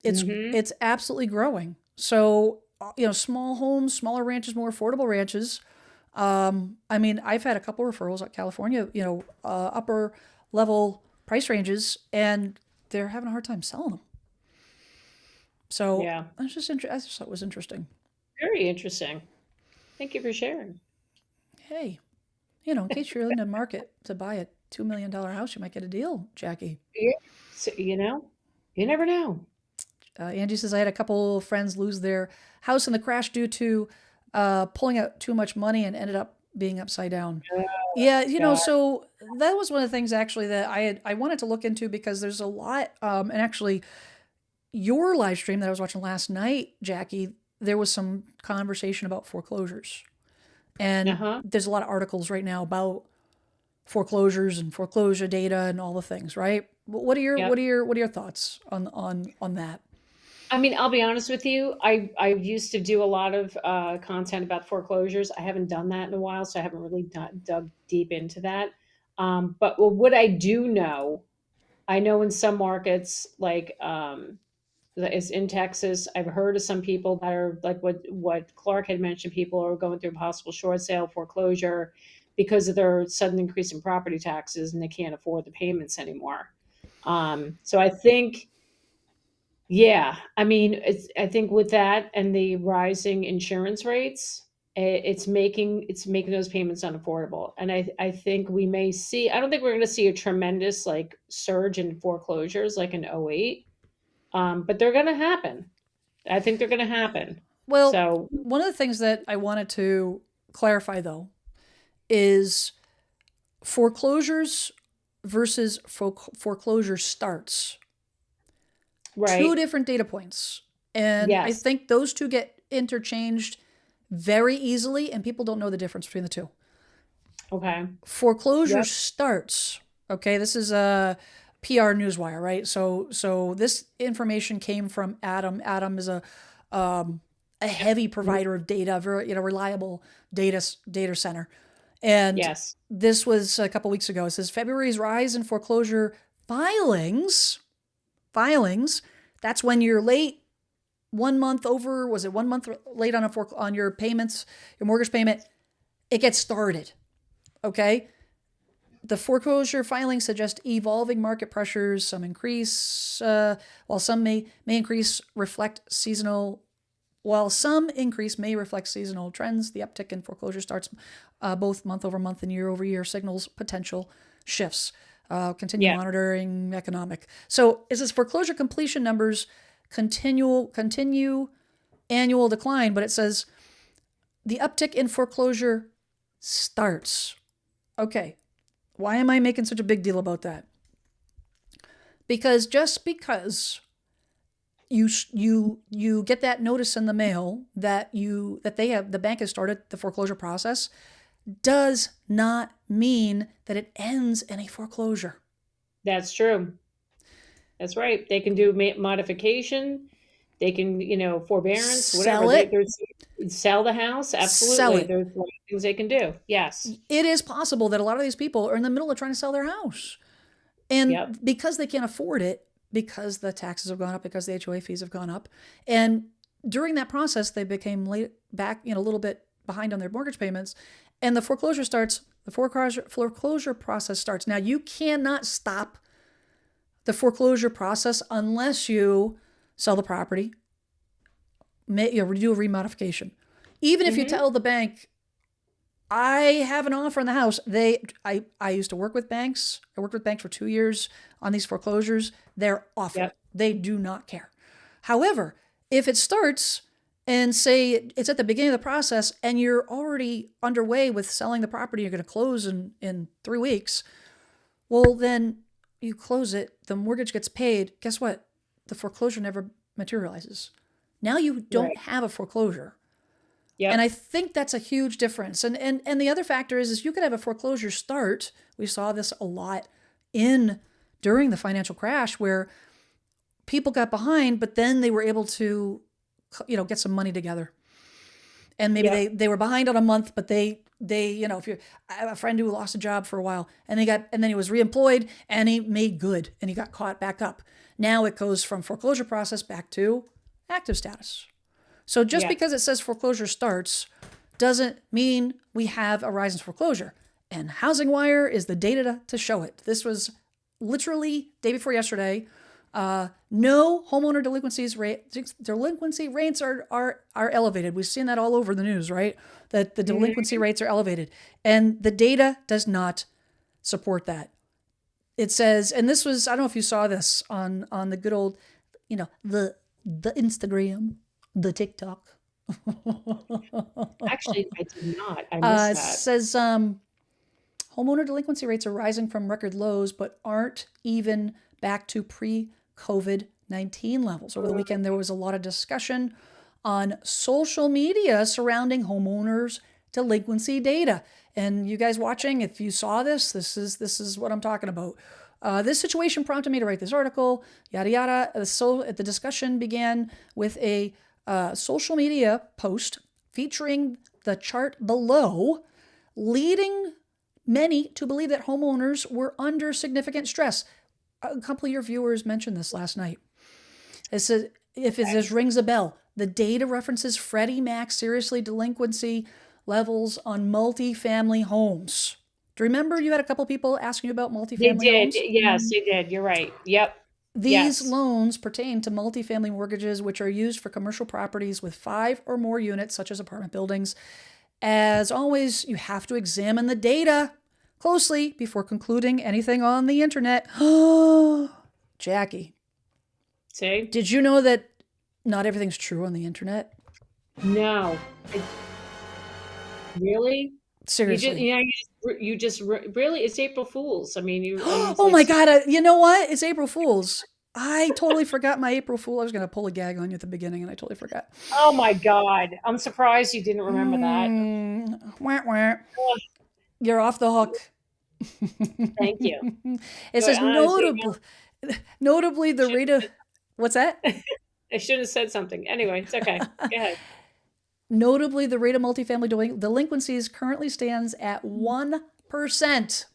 [SPEAKER 1] It's
[SPEAKER 2] Mhm.
[SPEAKER 1] it's absolutely growing. So small homes, smaller ranches, more affordable ranches. I mean, I've had a couple referrals at California, upper level price ranges, and they're having a hard time selling them. So
[SPEAKER 2] Yeah.
[SPEAKER 1] I just thought it was interesting.
[SPEAKER 2] Very interesting. Thank you for sharing.
[SPEAKER 1] Hey, in case you're in the market to buy a $2 million house, you might get a deal, Jackie.
[SPEAKER 2] Yeah. So, you never know.
[SPEAKER 1] Angie says I had a couple friends lose their house in the crash due to pulling out too much money and ended up being upside down. Yeah,
[SPEAKER 2] God.
[SPEAKER 1] so that was one of the things actually that I wanted to look into, because there's a lot, and actually your live stream that I was watching last night, Jackie, there was some conversation about foreclosures, and
[SPEAKER 2] Uh-huh.
[SPEAKER 1] there's a lot of articles right now about foreclosures and foreclosure data and all the things, right? What are your
[SPEAKER 2] Yep.
[SPEAKER 1] thoughts on that?
[SPEAKER 2] I mean, I'll be honest with you. I used to do a lot of content about foreclosures. I haven't done that in a while, so I haven't really dug deep into that. But what I do know, I know in some markets, like that is in Texas, I've heard of some people that are like what Clark had mentioned. People are going through possible short sale foreclosure because of their sudden increase in property taxes, and they can't afford the payments anymore. So I think Yeah, I mean, I think with that and the rising insurance rates, it's making those payments unaffordable. And I think we may see. I don't think we're going to see a tremendous like surge in foreclosures like in '08, but they're going to happen. I think they're going to happen.
[SPEAKER 1] Well,
[SPEAKER 2] So
[SPEAKER 1] one of the things that I wanted to clarify though is foreclosures versus foreclosure starts. Two
[SPEAKER 2] right,
[SPEAKER 1] different data points. And I
[SPEAKER 2] yes,
[SPEAKER 1] think those two get interchanged very easily, and people don't know the difference between the two.
[SPEAKER 2] okay,
[SPEAKER 1] Foreclosure
[SPEAKER 2] yep,
[SPEAKER 1] starts. Okay, this is a PR newswire, right? So this information came from Adam. Adam is a heavy provider of data, very reliable data center, and
[SPEAKER 2] yes,
[SPEAKER 1] this was a couple weeks ago. It says February's rise in foreclosure filings. That's when you're late 1 month over. Was it 1 month late on your payments, your mortgage payment? It gets started. Okay, the foreclosure filings suggest evolving market pressures. Some increase, while some may increase reflect seasonal. While some increase may reflect seasonal trends, the uptick in foreclosure starts both month over month and year over year signals potential shifts. Continue
[SPEAKER 2] yeah,
[SPEAKER 1] monitoring economic. So it says foreclosure completion numbers continue annual decline, but it says the uptick in foreclosure starts. Okay, why am I making such a big deal about that? Because just because you get that notice in the mail that the bank has started the foreclosure process does not mean that it ends in a foreclosure.
[SPEAKER 2] that's true. That's right. They can do modification. They can, forbearance, whatever.
[SPEAKER 1] Sell it,
[SPEAKER 2] There's sell the house.
[SPEAKER 1] sell
[SPEAKER 2] Absolutely.
[SPEAKER 1] it.
[SPEAKER 2] There's a lot of things they can do. Yes.
[SPEAKER 1] It is possible that a lot of these people are in the middle of trying to sell their house.
[SPEAKER 2] Yep.
[SPEAKER 1] And because they can't afford it, because the taxes have gone up, because the HOA fees have gone up, and during that process, they became a little bit behind on their mortgage payments, and the foreclosure process starts. Now, you cannot stop the foreclosure process unless you sell the property, do a remodification. Even if you
[SPEAKER 2] Hmm.
[SPEAKER 1] tell the bank, I have an offer on the house. I used to work with banks. I worked with banks for 2 years on these foreclosures. They're awful.
[SPEAKER 2] Yep.
[SPEAKER 1] They do not care. However, if it starts and say it's at the beginning of the process and you're already underway with selling the property, you're going to close in 3 weeks. Well, then you close it. The mortgage gets paid. Guess what? The foreclosure never materializes. Now you don't
[SPEAKER 2] Right.
[SPEAKER 1] have a foreclosure. And I
[SPEAKER 2] Yep.
[SPEAKER 1] think that's a huge difference. And the other factor is you could have a foreclosure start. We saw this a lot in during the financial crash where people got behind, but then they were able to, get some money together. And maybe
[SPEAKER 2] Yep.
[SPEAKER 1] they were behind on a month, but if you're, I have a friend who lost a job for a while and then he was reemployed and he made good and he got caught back up. Now it goes from foreclosure process back to active status. So just
[SPEAKER 2] Yep.
[SPEAKER 1] because it says foreclosure starts doesn't mean we have a rise in foreclosure. And Housing Wire is the data to show it. This was literally day before yesterday. No homeowner delinquency rates are elevated. We've seen that all over the news, right? That the delinquency
[SPEAKER 2] Hmm.
[SPEAKER 1] rates are elevated, and the data does not support that. It says, and this was, I don't know if you saw this on the good old, the Instagram, the TikTok.
[SPEAKER 2] Actually, I did not. I missed
[SPEAKER 1] It
[SPEAKER 2] that.
[SPEAKER 1] says homeowner delinquency rates are rising from record lows, but aren't even back to pre-COVID-19 levels. Over the weekend, there was a lot of discussion on social media surrounding homeowners delinquency data. And you guys watching, if you saw this is what I'm talking about. This situation prompted me to write this article. Yada yada. So the discussion began with a social media post featuring the chart below, leading many to believe that homeowners were under significant stress. A couple of your viewers mentioned this last night. It says, if it
[SPEAKER 2] Okay.
[SPEAKER 1] just rings a bell, the data references Freddie Mac's seriously delinquency levels on multifamily homes. Do you remember you had a couple people asking you about
[SPEAKER 2] They
[SPEAKER 1] multifamily
[SPEAKER 2] did.
[SPEAKER 1] homes?
[SPEAKER 2] Yes, they did. You're right. Yep.
[SPEAKER 1] These
[SPEAKER 2] Yes.
[SPEAKER 1] loans pertain to multifamily mortgages, which are used for commercial properties with 5 or more units, such as apartment buildings. As always, you have to examine the data closely before concluding anything on the internet. Jackie,
[SPEAKER 2] See?
[SPEAKER 1] did you know that not everything's true on the internet?
[SPEAKER 2] No. Really?
[SPEAKER 1] Seriously.
[SPEAKER 2] You just really, it's April Fools. I mean, it's
[SPEAKER 1] Oh
[SPEAKER 2] like,
[SPEAKER 1] my God. You know what? It's April Fool's. I totally forgot my April Fool. I was going to pull a gag on you at the beginning and I totally forgot.
[SPEAKER 2] oh my God. I'm surprised you didn't remember that.
[SPEAKER 1] Wah, wah.
[SPEAKER 2] Ugh,
[SPEAKER 1] You're off the hook.
[SPEAKER 2] thank you.
[SPEAKER 1] It
[SPEAKER 2] But
[SPEAKER 1] says
[SPEAKER 2] honestly,
[SPEAKER 1] notably the rate of, what's that?
[SPEAKER 2] I should have said something. Anyway, it's okay. Go ahead.
[SPEAKER 1] Notably, the rate of multifamily delinquencies currently stands at 1%.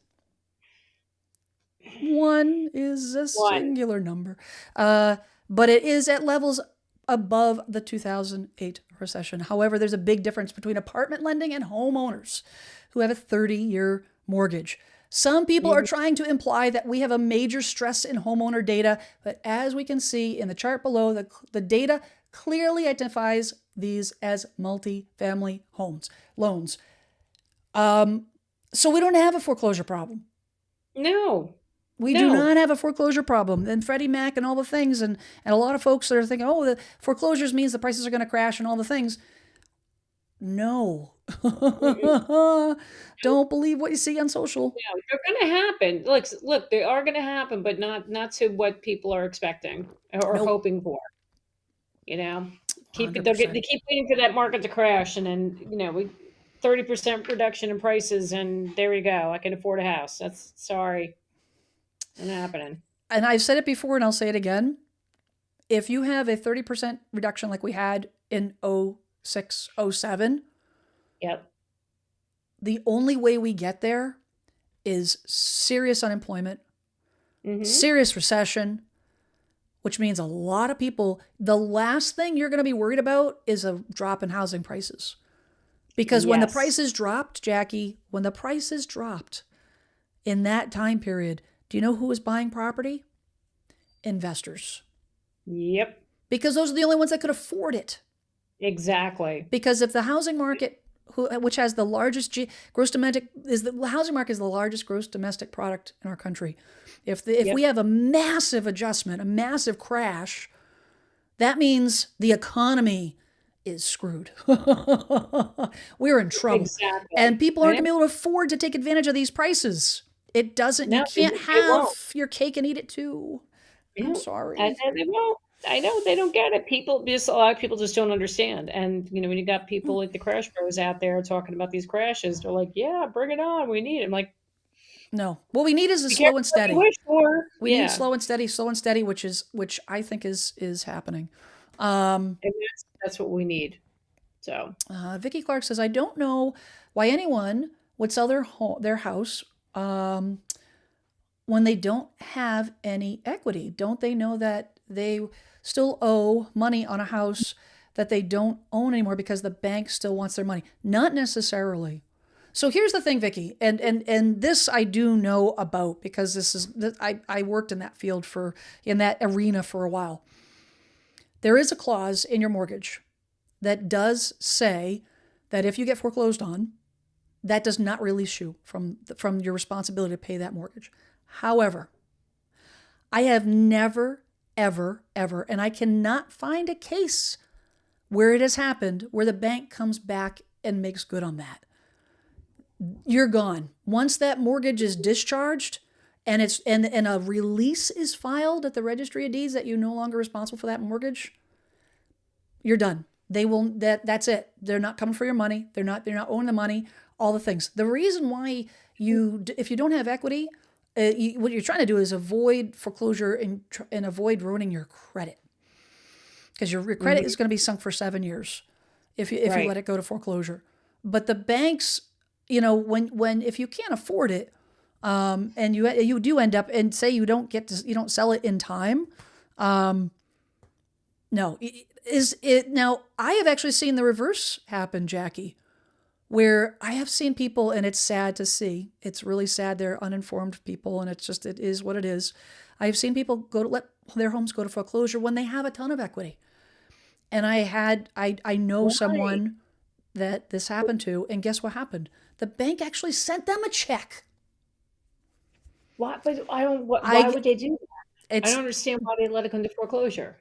[SPEAKER 1] One is a
[SPEAKER 2] One.
[SPEAKER 1] singular number. But it is at levels above the 2008 recession. However, there's a big difference between apartment lending and homeowners who have a 30-year mortgage. Some people are trying to imply that we have a major stress in homeowner data, but as we can see in the chart below, the data clearly identifies these as multi-family loans. So we don't have a foreclosure problem.
[SPEAKER 2] No.
[SPEAKER 1] We do not have a foreclosure problem. And Freddie Mac and all the things, and a lot of folks that are thinking, oh, the foreclosures means the prices are going to crash and all the things. No. Don't believe what you see on social.
[SPEAKER 2] Yeah, they're going to happen. Look, they are going to happen, but not to what people are expecting or
[SPEAKER 1] Nope.
[SPEAKER 2] hoping for. You know, they
[SPEAKER 1] 100%.
[SPEAKER 2] keep waiting for that market to crash, and then we 30% reduction in prices, and there we go. I can afford a house. That's sorry, not happening.
[SPEAKER 1] And I've said it before and I'll say it again. If you have a 30% reduction like we had in 06, 07,
[SPEAKER 2] Yep.
[SPEAKER 1] the only way we get there is serious unemployment, serious recession, which means a lot of people, the last thing you're going to be worried about is a drop in housing prices. Because when the
[SPEAKER 2] Yes.
[SPEAKER 1] prices dropped, Jackie, when the prices dropped in that time period, do you know who was buying property? Investors.
[SPEAKER 2] Yep.
[SPEAKER 1] Because those are the only ones that could afford it.
[SPEAKER 2] Exactly.
[SPEAKER 1] Because if the housing market, which has the largest gross domestic, the housing market is the largest gross domestic product in our country. If we have a massive adjustment, a massive crash, that means the economy is screwed. We're in trouble.
[SPEAKER 2] Exactly.
[SPEAKER 1] And people aren't going to be able to afford to take advantage of these prices. It doesn't,
[SPEAKER 2] No,
[SPEAKER 1] you can't
[SPEAKER 2] they
[SPEAKER 1] have
[SPEAKER 2] won't.
[SPEAKER 1] your cake and eat it too. I'm sorry.
[SPEAKER 2] And they won't. I know they don't get it. A lot of people just don't understand. And when you got people like the Crash Bros out there talking about these crashes, they're like, "Yeah, bring it on. We need it." I'm like,
[SPEAKER 1] No. What we need is a
[SPEAKER 2] "Be
[SPEAKER 1] slow
[SPEAKER 2] careful
[SPEAKER 1] and
[SPEAKER 2] what you
[SPEAKER 1] steady.
[SPEAKER 2] wish for."
[SPEAKER 1] We need slow and steady, which I think is happening.
[SPEAKER 2] And that's what we need. So
[SPEAKER 1] Vicky Clark says, I don't know why anyone would sell their house when they don't have any equity. Don't they know that they still owe money on a house that they don't own anymore because the bank still wants their money? Not necessarily. So here's the thing, Vicky, and this I do know about because I worked in that field in that arena for a while. There is a clause in your mortgage that does say that if you get foreclosed on, that does not release you from your responsibility to pay that mortgage. However, I have never, ever, ever, and I cannot find a case where it has happened where the bank comes back and makes good on that. You're gone. Once that mortgage is discharged and a release is filed at the Registry of Deeds that you're no longer responsible for that mortgage, you're done. That's it. They're not coming for your money. They're not owing the money, all the things. The reason why if you don't have equity, what you're trying to do is avoid foreclosure and avoid ruining your credit. Because your credit is going to be sunk for 7 years if you let it go to foreclosure. But the banks, if you can't afford it, and you do end up, and say you don't sell it in time, no, is it now? I have actually seen the reverse happen, Jackie, where I have seen people, and it's sad to see. It's really sad. They're uninformed people, and it is what it is. I have seen people let their homes go to foreclosure when they have a ton of equity. And I know
[SPEAKER 2] Why?
[SPEAKER 1] someone that this happened to, and guess what happened? The bank actually sent them a check.
[SPEAKER 2] Why? But I don't. Why
[SPEAKER 1] I
[SPEAKER 2] would they do that? I don't
[SPEAKER 1] it's
[SPEAKER 2] understand why they let it come to foreclosure.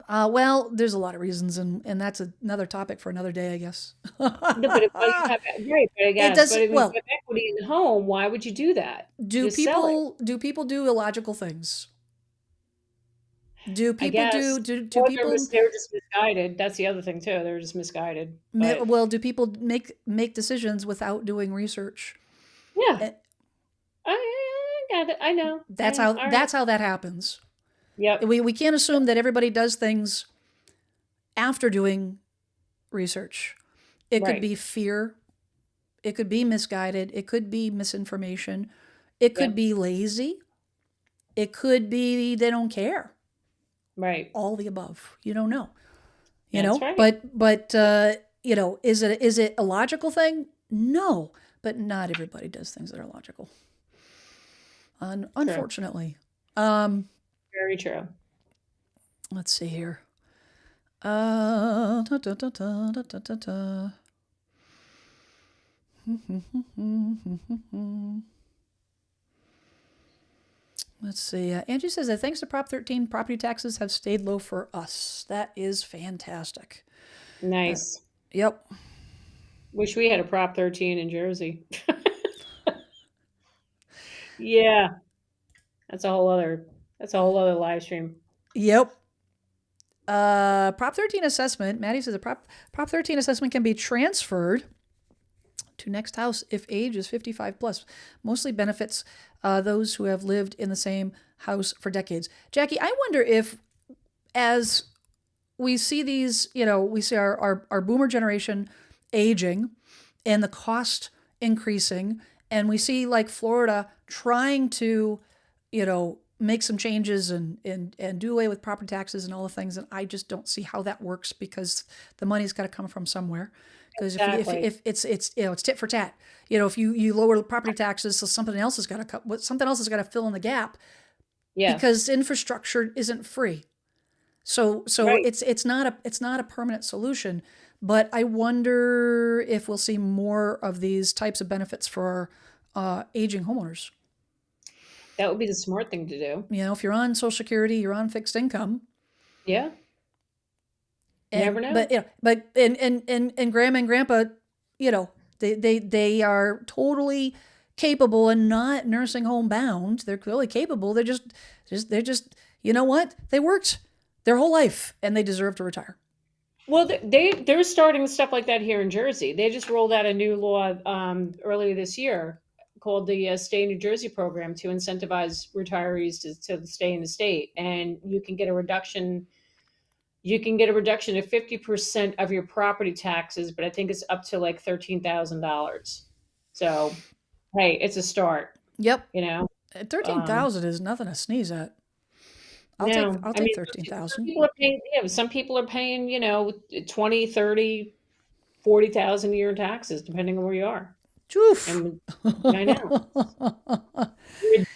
[SPEAKER 1] well, there's a lot of reasons, and that's another topic for another day, I guess.
[SPEAKER 2] No, but you have right, but I
[SPEAKER 1] It
[SPEAKER 2] guess, but
[SPEAKER 1] does
[SPEAKER 2] I mean, if you
[SPEAKER 1] well.
[SPEAKER 2] have equity in the home, why would you do that? Just sell it,
[SPEAKER 1] Do people do illogical things? Do
[SPEAKER 2] I
[SPEAKER 1] people
[SPEAKER 2] guess.
[SPEAKER 1] do
[SPEAKER 2] Or
[SPEAKER 1] people
[SPEAKER 2] they were just misguided. That's the other thing too. They were just misguided. But
[SPEAKER 1] well, do people make decisions without doing research?
[SPEAKER 2] yeah,
[SPEAKER 1] Eh,
[SPEAKER 2] I got it. I know. All right.
[SPEAKER 1] that's how that happens.
[SPEAKER 2] Yep.
[SPEAKER 1] We can't assume that everybody does things after doing research. It could
[SPEAKER 2] Right.
[SPEAKER 1] be fear, it could be misguided, it could be misinformation, it could
[SPEAKER 2] Yep.
[SPEAKER 1] be lazy, it could be they don't care.
[SPEAKER 2] Right.
[SPEAKER 1] All the above. You don't know.
[SPEAKER 2] That's right.
[SPEAKER 1] But is it a logical thing? No, but not everybody does things that are logical.
[SPEAKER 2] True.
[SPEAKER 1] Unfortunately. Um,
[SPEAKER 2] Very true.
[SPEAKER 1] let's see here. Da, da, da, da, da, da, da, da. Let's see. Angie says that thanks to Prop 13, property taxes have stayed low for us. That is fantastic.
[SPEAKER 2] Nice.
[SPEAKER 1] Yep.
[SPEAKER 2] Wish we had a Prop 13 in Jersey. Yeah, that's a whole other. That's a whole other live stream.
[SPEAKER 1] Yep. Prop 13 assessment. Maddie says a Prop 13 assessment can be transferred to next house if age is 55 plus. Mostly benefits those who have lived in the same house for decades. Jackie, I wonder if as we see these, we see our boomer generation aging and the cost increasing, and we see like Florida trying to, make some changes and do away with property taxes and all the things. And I just don't see how that works because the money's got to come from somewhere. Because
[SPEAKER 2] Exactly.
[SPEAKER 1] if it's tit for tat. If you lower property taxes, so something else has got to something else has got to fill in the gap
[SPEAKER 2] Yeah.
[SPEAKER 1] because infrastructure isn't free. So
[SPEAKER 2] Right.
[SPEAKER 1] it's not a permanent solution. But I wonder if we'll see more of these types of benefits for aging homeowners.
[SPEAKER 2] That would be the smart thing to do.
[SPEAKER 1] If you're on Social Security, you're on fixed income,
[SPEAKER 2] Yeah. You never
[SPEAKER 1] and
[SPEAKER 2] know.
[SPEAKER 1] and grandma and grandpa, they are totally capable and not nursing home bound. They're clearly capable. They're just you know what? They worked their whole life and they deserve to retire.
[SPEAKER 2] Well, they're starting stuff like that here in Jersey. They just rolled out a new law earlier this year called the Stay in New Jersey program to incentivize retirees to stay in the state, and you can get a reduction. You can get a reduction of 50% of your property taxes, but I think it's up to like $13,000. So, hey, it's a start.
[SPEAKER 1] Yep,
[SPEAKER 2] You know.
[SPEAKER 1] 13,000 is nothing to sneeze at.
[SPEAKER 2] No,
[SPEAKER 1] I'll
[SPEAKER 2] I
[SPEAKER 1] take
[SPEAKER 2] mean, some
[SPEAKER 1] 13,000.
[SPEAKER 2] people are paying, yeah, some people are paying, 20, 30, 40,000 a year in taxes, depending on where you are.
[SPEAKER 1] Oof.
[SPEAKER 2] And I know,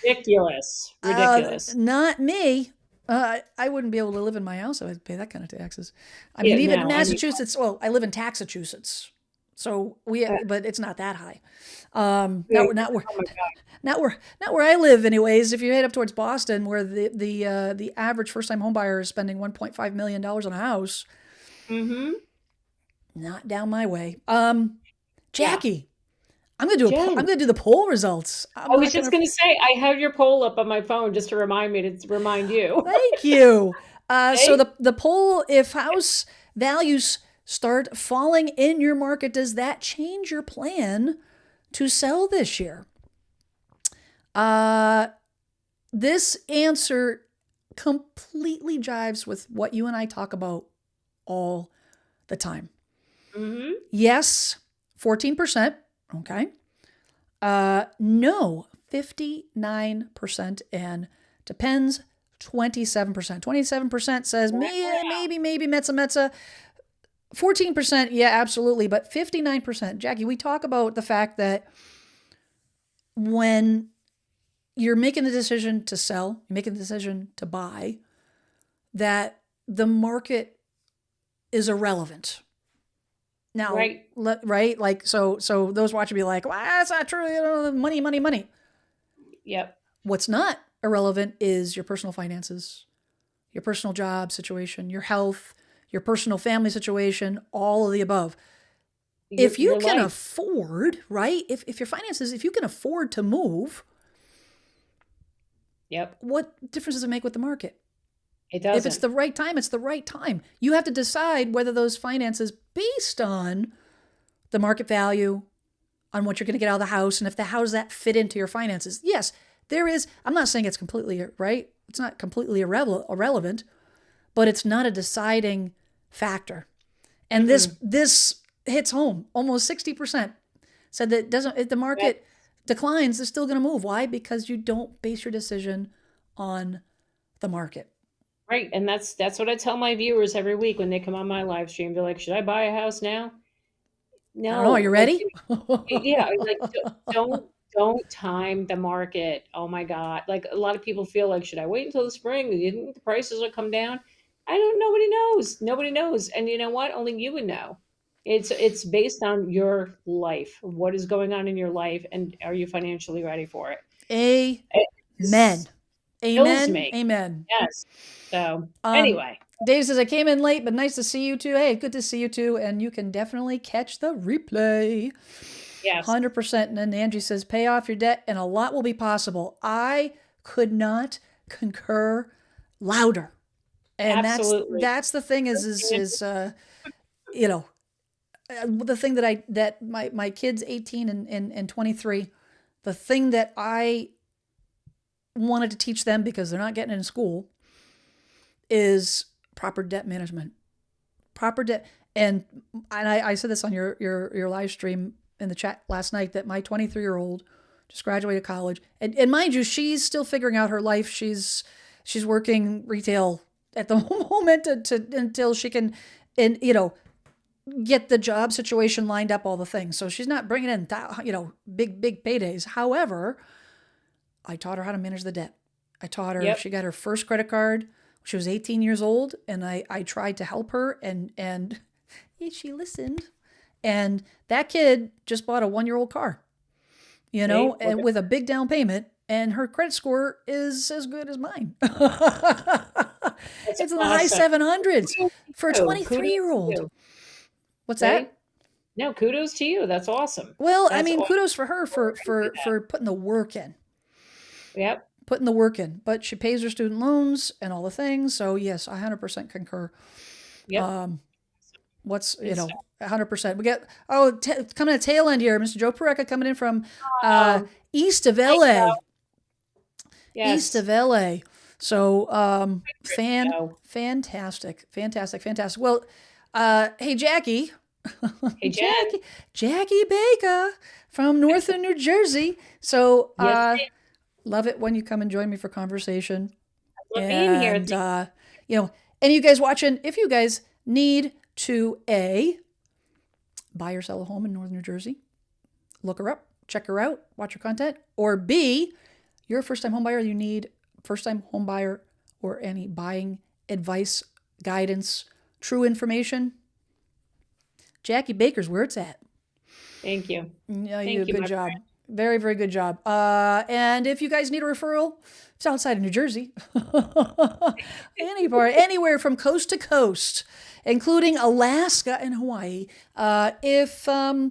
[SPEAKER 2] ridiculous, ridiculous.
[SPEAKER 1] Not me. I wouldn't be able to live in my house if I had to pay that kind of taxes. I mean,
[SPEAKER 2] Yeah,
[SPEAKER 1] even
[SPEAKER 2] no, I mean,
[SPEAKER 1] Massachusetts. Well, I live in Taxachusetts, so
[SPEAKER 2] uh,
[SPEAKER 1] but it's not that high.
[SPEAKER 2] yeah, oh my
[SPEAKER 1] Not where I live, anyways. If you head up towards Boston, where the average first time home buyer is spending $1.5 million on a house,
[SPEAKER 2] God. Mm-hmm.
[SPEAKER 1] not down my way.
[SPEAKER 2] Yeah,
[SPEAKER 1] Jackie, I'm
[SPEAKER 2] Jen.
[SPEAKER 1] gonna do the poll results. I'm
[SPEAKER 2] I was
[SPEAKER 1] not
[SPEAKER 2] just
[SPEAKER 1] gonna.
[SPEAKER 2] gonna say, I have your poll up on my phone just to remind me to remind you.
[SPEAKER 1] Thank you. So
[SPEAKER 2] Hey,
[SPEAKER 1] the poll: if house values start falling in your market, does that change your plan to sell this year? Uh, this answer completely jives with what you and I talk about all the time.
[SPEAKER 2] mm-hmm.
[SPEAKER 1] Yes, 14%. Okay. No, 59%. And depends, 27%. 27% says maybe, Metza Metza. 14%, yeah, absolutely. But 59%, Jackie, we talk about the fact that when you're making the decision to sell, you're making the decision to buy, that the market is irrelevant. Now,
[SPEAKER 2] Right.
[SPEAKER 1] right? Like, so those watching be like, well, that's not true. You know, money, money, money.
[SPEAKER 2] Yep.
[SPEAKER 1] What's not irrelevant is your personal finances, your personal job situation, your health, your personal family situation, all of the above. If you
[SPEAKER 2] Your
[SPEAKER 1] can
[SPEAKER 2] life.
[SPEAKER 1] afford, right? If your finances, if you can afford to move,
[SPEAKER 2] Yep.
[SPEAKER 1] what difference does it make with the market?
[SPEAKER 2] It
[SPEAKER 1] If it's
[SPEAKER 2] doesn't.
[SPEAKER 1] the right time, it's the right time. You have to decide whether those finances, based on the market value, on what you're going to get out of the house, and if the how does that fit into your finances. Yes, there is. I'm not saying it's completely right. It's not completely irrelevant, but it's not a deciding factor. And this hits home. Almost 60% said that doesn't. If the market declines, it's still going to move. Why? Because you don't base your decision on the market.
[SPEAKER 2] Right. And that's what I tell my viewers every week when they come on my live stream. They're like, should I buy a house now?
[SPEAKER 1] I don't know. Are
[SPEAKER 2] No.
[SPEAKER 1] you
[SPEAKER 2] Like,
[SPEAKER 1] ready?
[SPEAKER 2] yeah, like don't time the market. Oh my God. Like a lot of people feel like, should I wait until the spring? You think the prices will come down? I don't, nobody knows. Nobody knows. And you know what? Only you would know. It's based on your life. What is going on in your life and are you financially ready for it?
[SPEAKER 1] Amen.
[SPEAKER 2] It kills
[SPEAKER 1] Amen.
[SPEAKER 2] me.
[SPEAKER 1] Amen.
[SPEAKER 2] Yes. So
[SPEAKER 1] Um,
[SPEAKER 2] anyway,
[SPEAKER 1] Dave says, I came in late, but nice to see you too. Hey, good to see you too. And you can definitely catch the replay.
[SPEAKER 2] yes,
[SPEAKER 1] 100%. And then Angie says, pay off your debt and a lot will be possible. I could not concur louder. And
[SPEAKER 2] absolutely.
[SPEAKER 1] that's the thing you know, the thing that my kids 18 and 23, the thing that I wanted to teach them because they're not getting it in school is proper debt management. Proper debt. And I said this on your live stream in the chat last night that my 23-year-old just graduated college. And mind you, she's still figuring out her life. She's working retail at the moment until she can, and get the job situation lined up, all the things. So she's not bringing in big paydays. However, I taught her how to manage the debt. I taught her.
[SPEAKER 2] Yep.
[SPEAKER 1] She got her first credit card. She was 18 years old, and I tried to help her, and she listened. And that kid just bought a 1-year-old car, and with a big down payment, and her credit score is as good as mine. It's in the high 700s for a 23-year-old. What's that?
[SPEAKER 2] No, kudos to you. That's awesome.
[SPEAKER 1] Well, I
[SPEAKER 2] That's
[SPEAKER 1] mean,
[SPEAKER 2] awesome.
[SPEAKER 1] kudos for her for putting the work in.
[SPEAKER 2] Yep.
[SPEAKER 1] Putting the work in. But she pays her student loans and all the things. So yes, I 100% concur.
[SPEAKER 2] Yep.
[SPEAKER 1] What's,
[SPEAKER 2] Good stuff.
[SPEAKER 1] 100%. We get, coming to the tail end here, Mr. Joe Pareca coming in from east of
[SPEAKER 2] Thank
[SPEAKER 1] LA.
[SPEAKER 2] you. Yes.
[SPEAKER 1] East of LA. So fantastic. Well, hey Jackie.
[SPEAKER 2] Hey, Jen.
[SPEAKER 1] Jackie Baker from Northern New Jersey. So
[SPEAKER 2] Yes,
[SPEAKER 1] love it when you come and join me for conversation.
[SPEAKER 2] I love being here.
[SPEAKER 1] And and you guys watching, if you guys need to buy or sell a home in Northern New Jersey, look her up, check her out, watch her content, or B, you're a first-time home buyer, you need first-time home buyer or any buying advice, guidance, true information, Jackie Baker's where it's at.
[SPEAKER 2] Thank you.
[SPEAKER 1] Yeah,
[SPEAKER 2] Thank
[SPEAKER 1] you do a
[SPEAKER 2] you,
[SPEAKER 1] good
[SPEAKER 2] my
[SPEAKER 1] job.
[SPEAKER 2] friend.
[SPEAKER 1] Very, very good job. And if you guys need a referral, it's outside of New Jersey. Anywhere from coast to coast, including Alaska and Hawaii. If you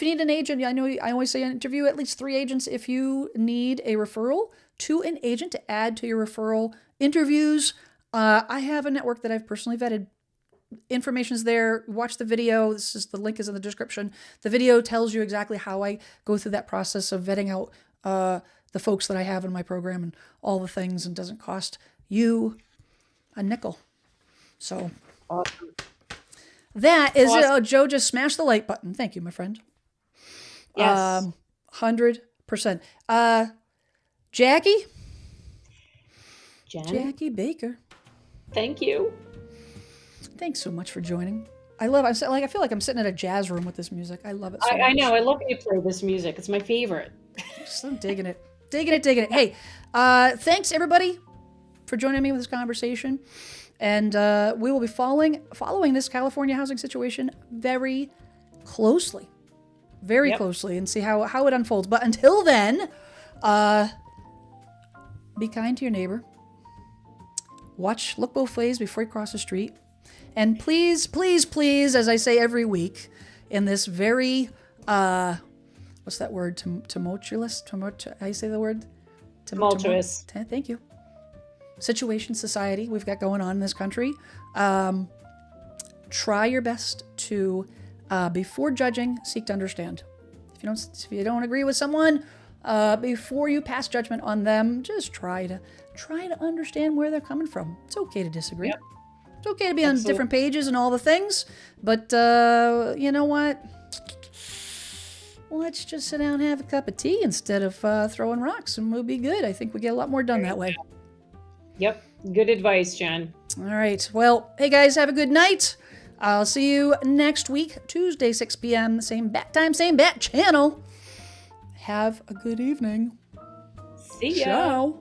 [SPEAKER 1] need an agent, I know I always say interview at least 3 agents if you need a referral to an agent to add to your referral interviews. I have a network that I've personally vetted. Information's there. Watch the video. The link is in the description. The video tells you exactly how I go through that process of vetting out the folks that I have in my program and all the things, and doesn't cost you a nickel. So
[SPEAKER 2] Awesome.
[SPEAKER 1] that is it. Joe just smashed the like button. Thank you, my friend.
[SPEAKER 2] Yes.
[SPEAKER 1] 100%. Jackie
[SPEAKER 2] Jen.
[SPEAKER 1] Jackie Baker.
[SPEAKER 2] Thank you.
[SPEAKER 1] Thanks so much for joining. I feel like I'm sitting in a jazz room with this music. I love it so
[SPEAKER 2] I
[SPEAKER 1] much.
[SPEAKER 2] know. I love when you play this music. It's my favorite.
[SPEAKER 1] Just, I'm digging it. Digging it, digging it. Hey, thanks everybody for joining me with this conversation. And we will be following this California housing situation very closely. Very closely, and see how it unfolds. But until then, be kind to your neighbor. Look both ways before you cross the street. And please, please, please, as I say every week, in this very, what's that word? Tumultuous? How you say the word?
[SPEAKER 2] Tumultuous.
[SPEAKER 1] Thank you. Situation, society we've got going on in this country. Try your best to, before judging, seek to understand. If you don't agree with someone, before you pass judgment on them, just try to understand where they're coming from. It's okay to disagree.
[SPEAKER 2] Yep.
[SPEAKER 1] It's okay to be on different pages and all the things, but you know what? Let's just sit down and have a cup of tea instead of throwing rocks, and we'll be good. I think we get a lot more done that way.
[SPEAKER 2] Yep. Good advice, Jen.
[SPEAKER 1] All right. Well, hey guys, have a good night. I'll see you next week, Tuesday, 6 p.m., same bat time, same bat channel. Have a good evening.
[SPEAKER 2] See ya.
[SPEAKER 1] Ciao.